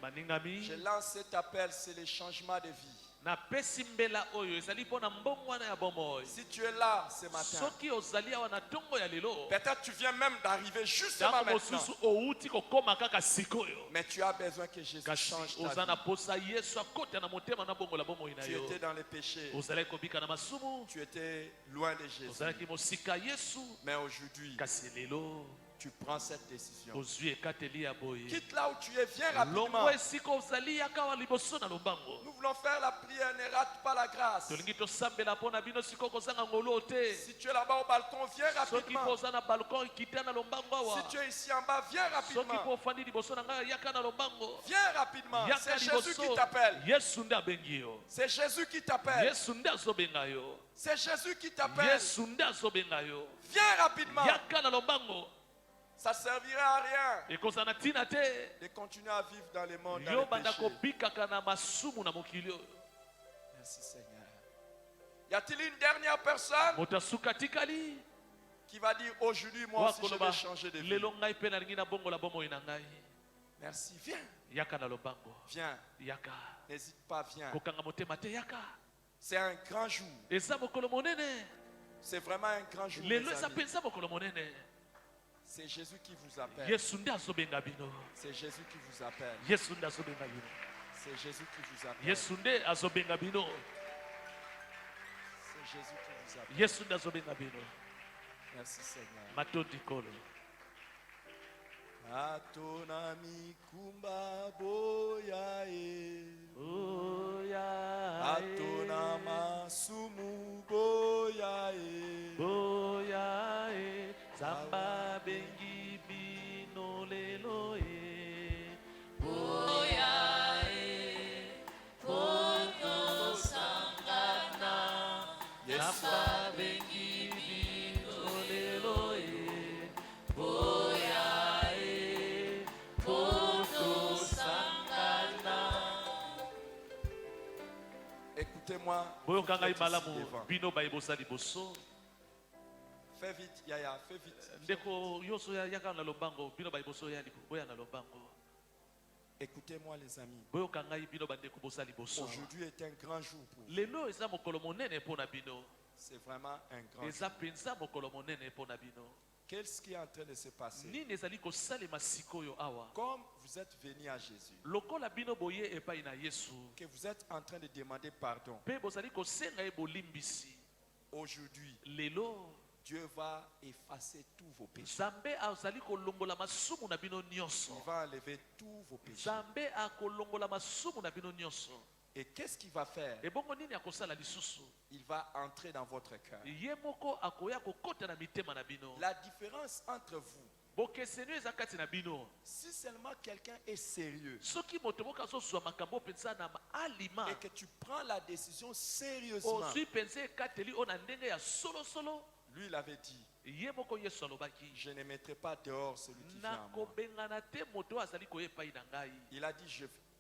Maningami. je lance cet appel, c'est le changement de vie. Napesi mbela oyo ezali mpona mbongwana ya bomoi. Si tu es là ce matin, Soki ozali awa na ntongo ya lelo. peut-être tu viens même d'arriver justement Ntango maintenant, mosusu outi kokoma kaka sikoyo. mais tu as besoin que Jésus Kasi change ta oza na vie. posa Yesu akota na motema na bongo la bomoi na Tu yo. étais dans les péchés, Ozalaki kobika na masumu. tu étais loin de Jésus, Ozalaki mosika Yesu. mais aujourd'hui, Kasi lelo tu prends cette décision. ozwi ekateli ya boye. Quitte là où tu es, viens rapidement. Longo esika ozali yaka wa liboso na lombango. Nous voulons faire la prière, ne rate pas la grâce. Tolingi tosambela mpona bino sikoyo kozanga ngolo te. Si tu es là-bas au balcon, viens Soki rapidement. poza na balcon kita na lombango awa. Si tu es ici en bas, viens Soki rapidement. po ofandi liboso na ngai yaka na lombango. Viens rapidement. Yaka C'est Jésus qui liboso. t'appelle. Yesu nde abengi yo. C'est Jésus qui t'appelle. Yesu nde azobenga yo. C'est Jésus qui t'appelle. Yesu nde azobenga yo. Viens rapidement. Yaka na lombango. Ça ne servira à rien Ekozala na ntina te. de continuer à vivre dans le monde, dans Yo le banda péché. kobikaka na masumu na mokili oyo. Merci Seigneur. Y a-t-il une dernière personne Moto asuka tikali. qui va dire aujourd'hui, moi aussi, je Wakoloba vais changer de vie? lelo ngai mpe nalingi na bongo la bomoi na ngai. Merci. Viens. Yaka na lombango. Viens. Yaka. N'hésite pas, viens. Kokanga motema te yaka. C'est un grand jour. Eza mokolo monene. C'est vraiment un grand jour. Lelo mes eza amis. mpenza mokolo monene. C'est Jésus qui vous appelle. Yesu nde azobenga bino. C'est Jésus qui vous appelle. Yesu nde azobenga bino. C'est Jésus qui vous appelle. Yesu nde azobenga bino. C'est Jésus qui vous appelle. Yesu nde azobenga bino. Merci Seigneur. Matondi kolo. Atona mikumba boya e. Boya. Atona masumu boya e. Boya. Zamba bengi bino lelo e. Boya. Kono sangana. Yes. Zamba bengi bino lelo e. Boya. Kono sangana. Écoutez-moi. Boyoka ngai Vous êtes ici malamu devant. bino bayibosa liboso. Fais vite, Yaya, fais vite. Ndeko yoso ya yaka na lombango bino bayiboso ya lipo boya na lombango. Écoutez-moi les amis. boyoka ngai bino bandeko boza liboso awa. Aujourd'hui est un grand jour pour vous. Lelo eza mokolo monene mpo na bino. C'est vraiment un grand Eza jour. mpenza mokolo monene mpo na bino. Qu'est-ce qui est en train de se passer? Nini ezali kosalema sikoyo awa. Comme vous êtes venu à Jésus, Lokola bino boye epai na Yesu. que vous êtes en train de demander pardon, Mpe bozali kosenga ye bolimbisi. aujourd'hui, Lelo Dieu va effacer tous vos péchés. Nzambe azali kolongola masumu na bino nyonso. Il va enlever tous vos péchés. Nzambe akolongola masumu na bino nyonso. Et qu'est-ce qu'il va faire? Ebongo nini akosala lisusu? Il va entrer dans votre cœur. Ye moko akoya kokota na mitema na bino. La différence entre vous, Bokeseni eza kati na bino. si seulement quelqu'un est sérieux Soki moto moko azozwa makambo mpenza na alima. et que tu prends la décision sérieusement, Ozwi mpenza ekateli oyo na ndenge ya solosolo. lui il avait dit, Ye moko Yesu alobaki. je ne mettrai pas dehors celui qui vient à moi. Nakobengana te moto oyo azali koya epai na ngai. Il a dit,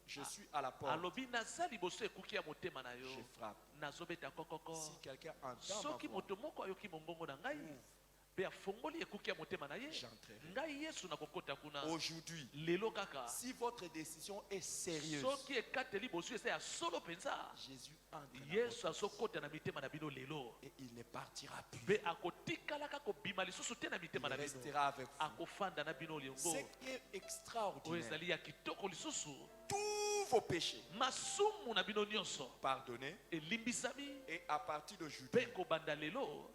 je suis à la porte, Alobi naza liboso ekuki ya motema na yo. je frappe. Nazobeta kokoko. Si quelqu'un entend ma Soki voix, moto moko ayoki mongongo na ngai. Mpe afongoli ekuki ya motema na ye. j'entrerai. Ngai Yesu nakokota kuna. Aujourd'hui, Lelo kaka. si votre décision est sérieuse, Soki ekateli bosu eza ya solo mpenza. Jésus entre dans Yesu votre azokota na mitema na bino lelo. vie et il ne partira plus. Mpe akotikalaka kobima lisusu te na Il mitema na bino. restera avec vous. Akofanda na bino liongo. Ce qui est Oyo extraordinaire, ezali ya kitoko lisusu. tous vos péchés Masumu na bino nyonso pardonnés elimbisami. et à partir d'aujourd'hui, Mpe kobanda lelo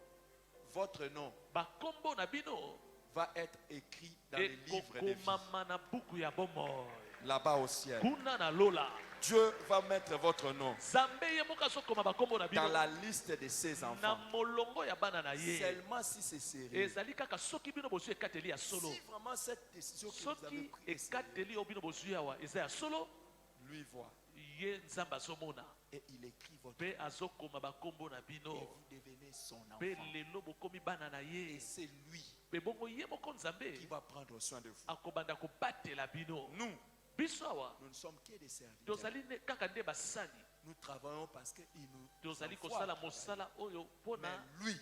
votre nom bakombo na bino va être écrit dans les livres de vie, ekokomama na buku ya bomoi là-bas au ciel. kuna na lola. Dieu va mettre votre nom Nzambe ye moko azokoma bakombo na dans bino la liste de ses na enfants. molongo ya bana na ye. Seulement si c'est sérieux. Ezali kaka soki bino bozwi ekateli ya solo. Si vraiment cette décision que vous avez Soki prise est sérieuse, ekateli oyo bino bozwi awa eza ya solo. lui voit Ye Nzambe azomona. et il écrit votre nom Mpe azokoma bakombo na et bino. vous devenez son Mpe enfant. lelo bokomi bana na Et ye. c'est lui Mpe bongo ye moko Nzambe qui va prendre soin de vous. akobanda kobatela bino. Nous, Biso awa nous ne sommes que des serviteurs. tozali kaka nde basali. Nous travaillons parce qu'il nous Tozali envoie kosala à travailler. mosala oyo Mais mpona lui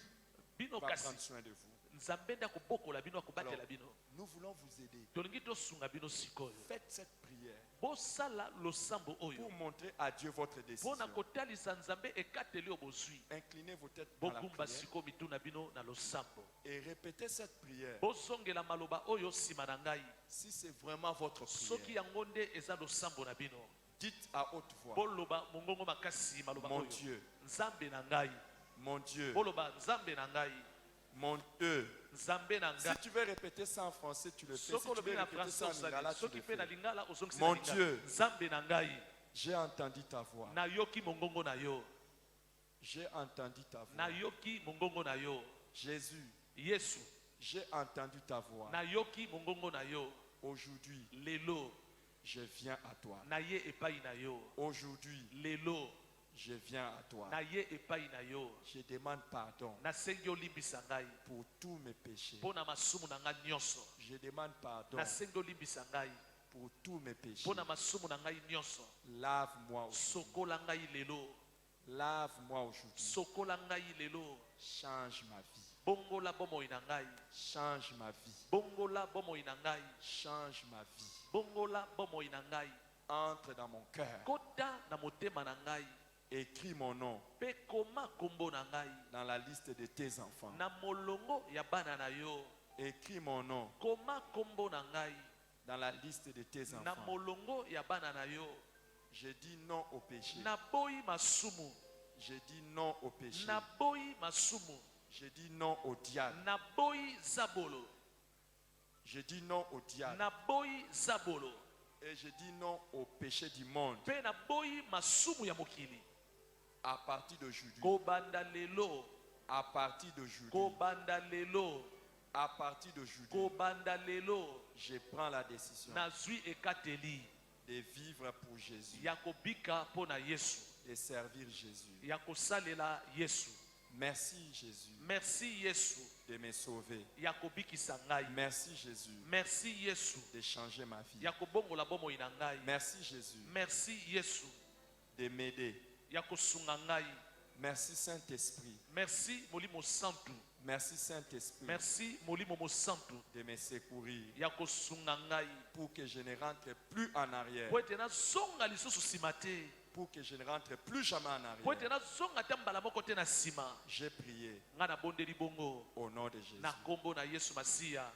bino va kasi prendre soin de vous. Nzambe nde akobokola bino akobatela Alors, bino. nous voulons vous aider. Tolingi tosunga bino sikoyo. Faites cette prière Bosala losambo oyo pour montrer à Dieu votre décision. mpona kotalisa Nzambe ekateli oyo bozwi. Inclinez vos têtes dans la Bogumba prière siko mituna bino na losambo. et répétez cette prière. Bozongela maloba oyo nsima na ngai. Si c'est vraiment votre Soki prière, yango nde eza losambo na bino. dites à haute voix, Boloba mongongo makasi maloba mon oyo. Dieu, Nzambe na ngai. mon Dieu, Boloba Nzambe na ngai. mon Dieu. Nzambe na Si ngai. tu veux répéter ça en français, tu le fais. Si Soki tu olobi veux na répéter ça français en lingala, osali. tu Soki le mpe na fais. lingala ozongisi Mon na lingala. Dieu. Nzambe na ngai. J'ai entendu ta voix. Nayoki mongongo na yo. J'ai entendu ta voix. Nayoki mongongo na yo. Jésus, Yesu. j'ai entendu ta voix. Nayoki mongongo na yo. Aujourd'hui, Lelo je viens à toi. na ye epai na yo. Aujourd'hui, Lelo je viens à toi. na ye epai na yo. Je demande pardon Nasengi olimbisa ngai pour tous mes péchés. mpo na masumu na ngai nyonso. Je demande pardon Nasengi olimbisa ngai pour tous mes péchés. mpo na masumu na ngai nyonso. Lave-moi aujourd'hui. Sokola ngai lelo. Lave-moi aujourd'hui. Sokola ngai lelo. Change ma vie. Bongola bomoi na ngai. Change ma vie. Bongola bomoi na ngai. Change ma vie. Bongola bomoi na ngai. Entre dans mon cœur. Kota na motema na ngai. Écris mon nom Mpe koma kombo na ngai dans la liste de tes enfants. na molongo ya bana na yo. Écris mon nom Koma kombo na ngai dans la liste de tes na enfants. molongo ya bana na yo. Je dis non au péché. Naboyi masumu. Je dis non au péché. Naboyi masumu. Je dis non au diable. Naboyi zabolo. Je dis non au diable. Naboyi zabolo. Et je dis non au péché du monde. Mpe naboyi masumu ya mokili. À partir d'aujourd'hui. Kobanda lelo. À partir d'aujourd'hui. Kobanda lelo. À partir d'aujourd'hui. Kobanda lelo. Je prends la décision Nazwi ekateli de vivre pour Jésus. ya kobika mpo na Yesu. De servir Jésus. Ya kosalela Yesu. Merci Jésus Merci Yesu de me sauver. ya kobikisa ngai. Merci Jésus Merci Yesu de changer ma vie. ya kobongola bomoi na ngai. Merci Jésus Merci Yesu de m'aider. ya kosunga ngai. Merci Saint-Esprit. Merci Molimo Santu Merci Saint-Esprit Merci molimo mosantu de me secourir ya kosunga ngai pour que je ne rentre plus en arrière, po ete nazonga lisusu nsima te pour que je ne rentre plus jamais en po ete arrière. nazonga te mbala moko te na nsima. J'ai prié Ngai nabondeli bongo au nom de Jésus. na kombo na Yesu Masiya.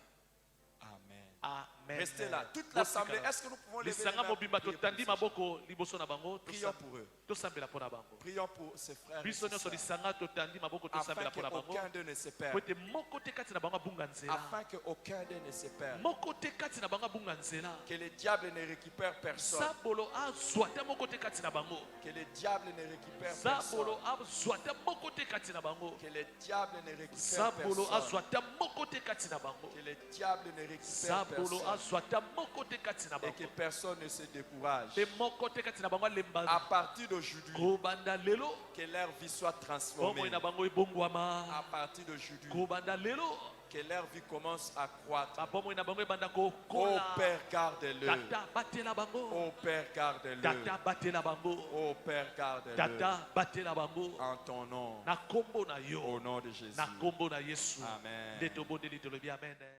Amen. Amen. Restez là. Toute l'assemblée, est-ce que nous pouvons lever les lisanga mains mobimba pour prier totandi pour ces gens? maboko liboso na bango Prions pour eux. tosambela mpo na bango. Prions pour ces frères et Biso ces nyonso sœurs, lisanga totandi maboko afin tosambela mpo na bango qu'aucun d'eux ne se po perde. ete moko te kati na bango abunga nzela, Afin qu'aucun d'eux ne se perde. moko te kati na bango abunga nzela, Que le diable ne récupère personne. zabolo azwa te moko te kati na bango, Que le diable ne récupère zabolo personne. azwa te moko te kati na bango, Que le diable ne récupère zabolo personne. azwa te moko te kati na bango, Que le diable ne récupère zabolo personne. azwa te moko te kati na Et que bango, personne ne se décourage. te moko te kati na bango À alemba. partir d'aujourd'hui, Kobanda lelo que leur vie soit bomoi transformée. na bango ebongwama. À partir d'aujourd'hui, Kobanda lelo que leur vie commence à croître. babomoi na bango ebanda Oh kokola. Père, garde-le. Tata batela bango, Oh Père, garde-le. tata batela bango, Oh Père, garde-le. tata batela bango En ton nom, na kombo na au yo, nom de Jésus. na kombo na Yesu. Amen. Nde tobondeli tolobi amen.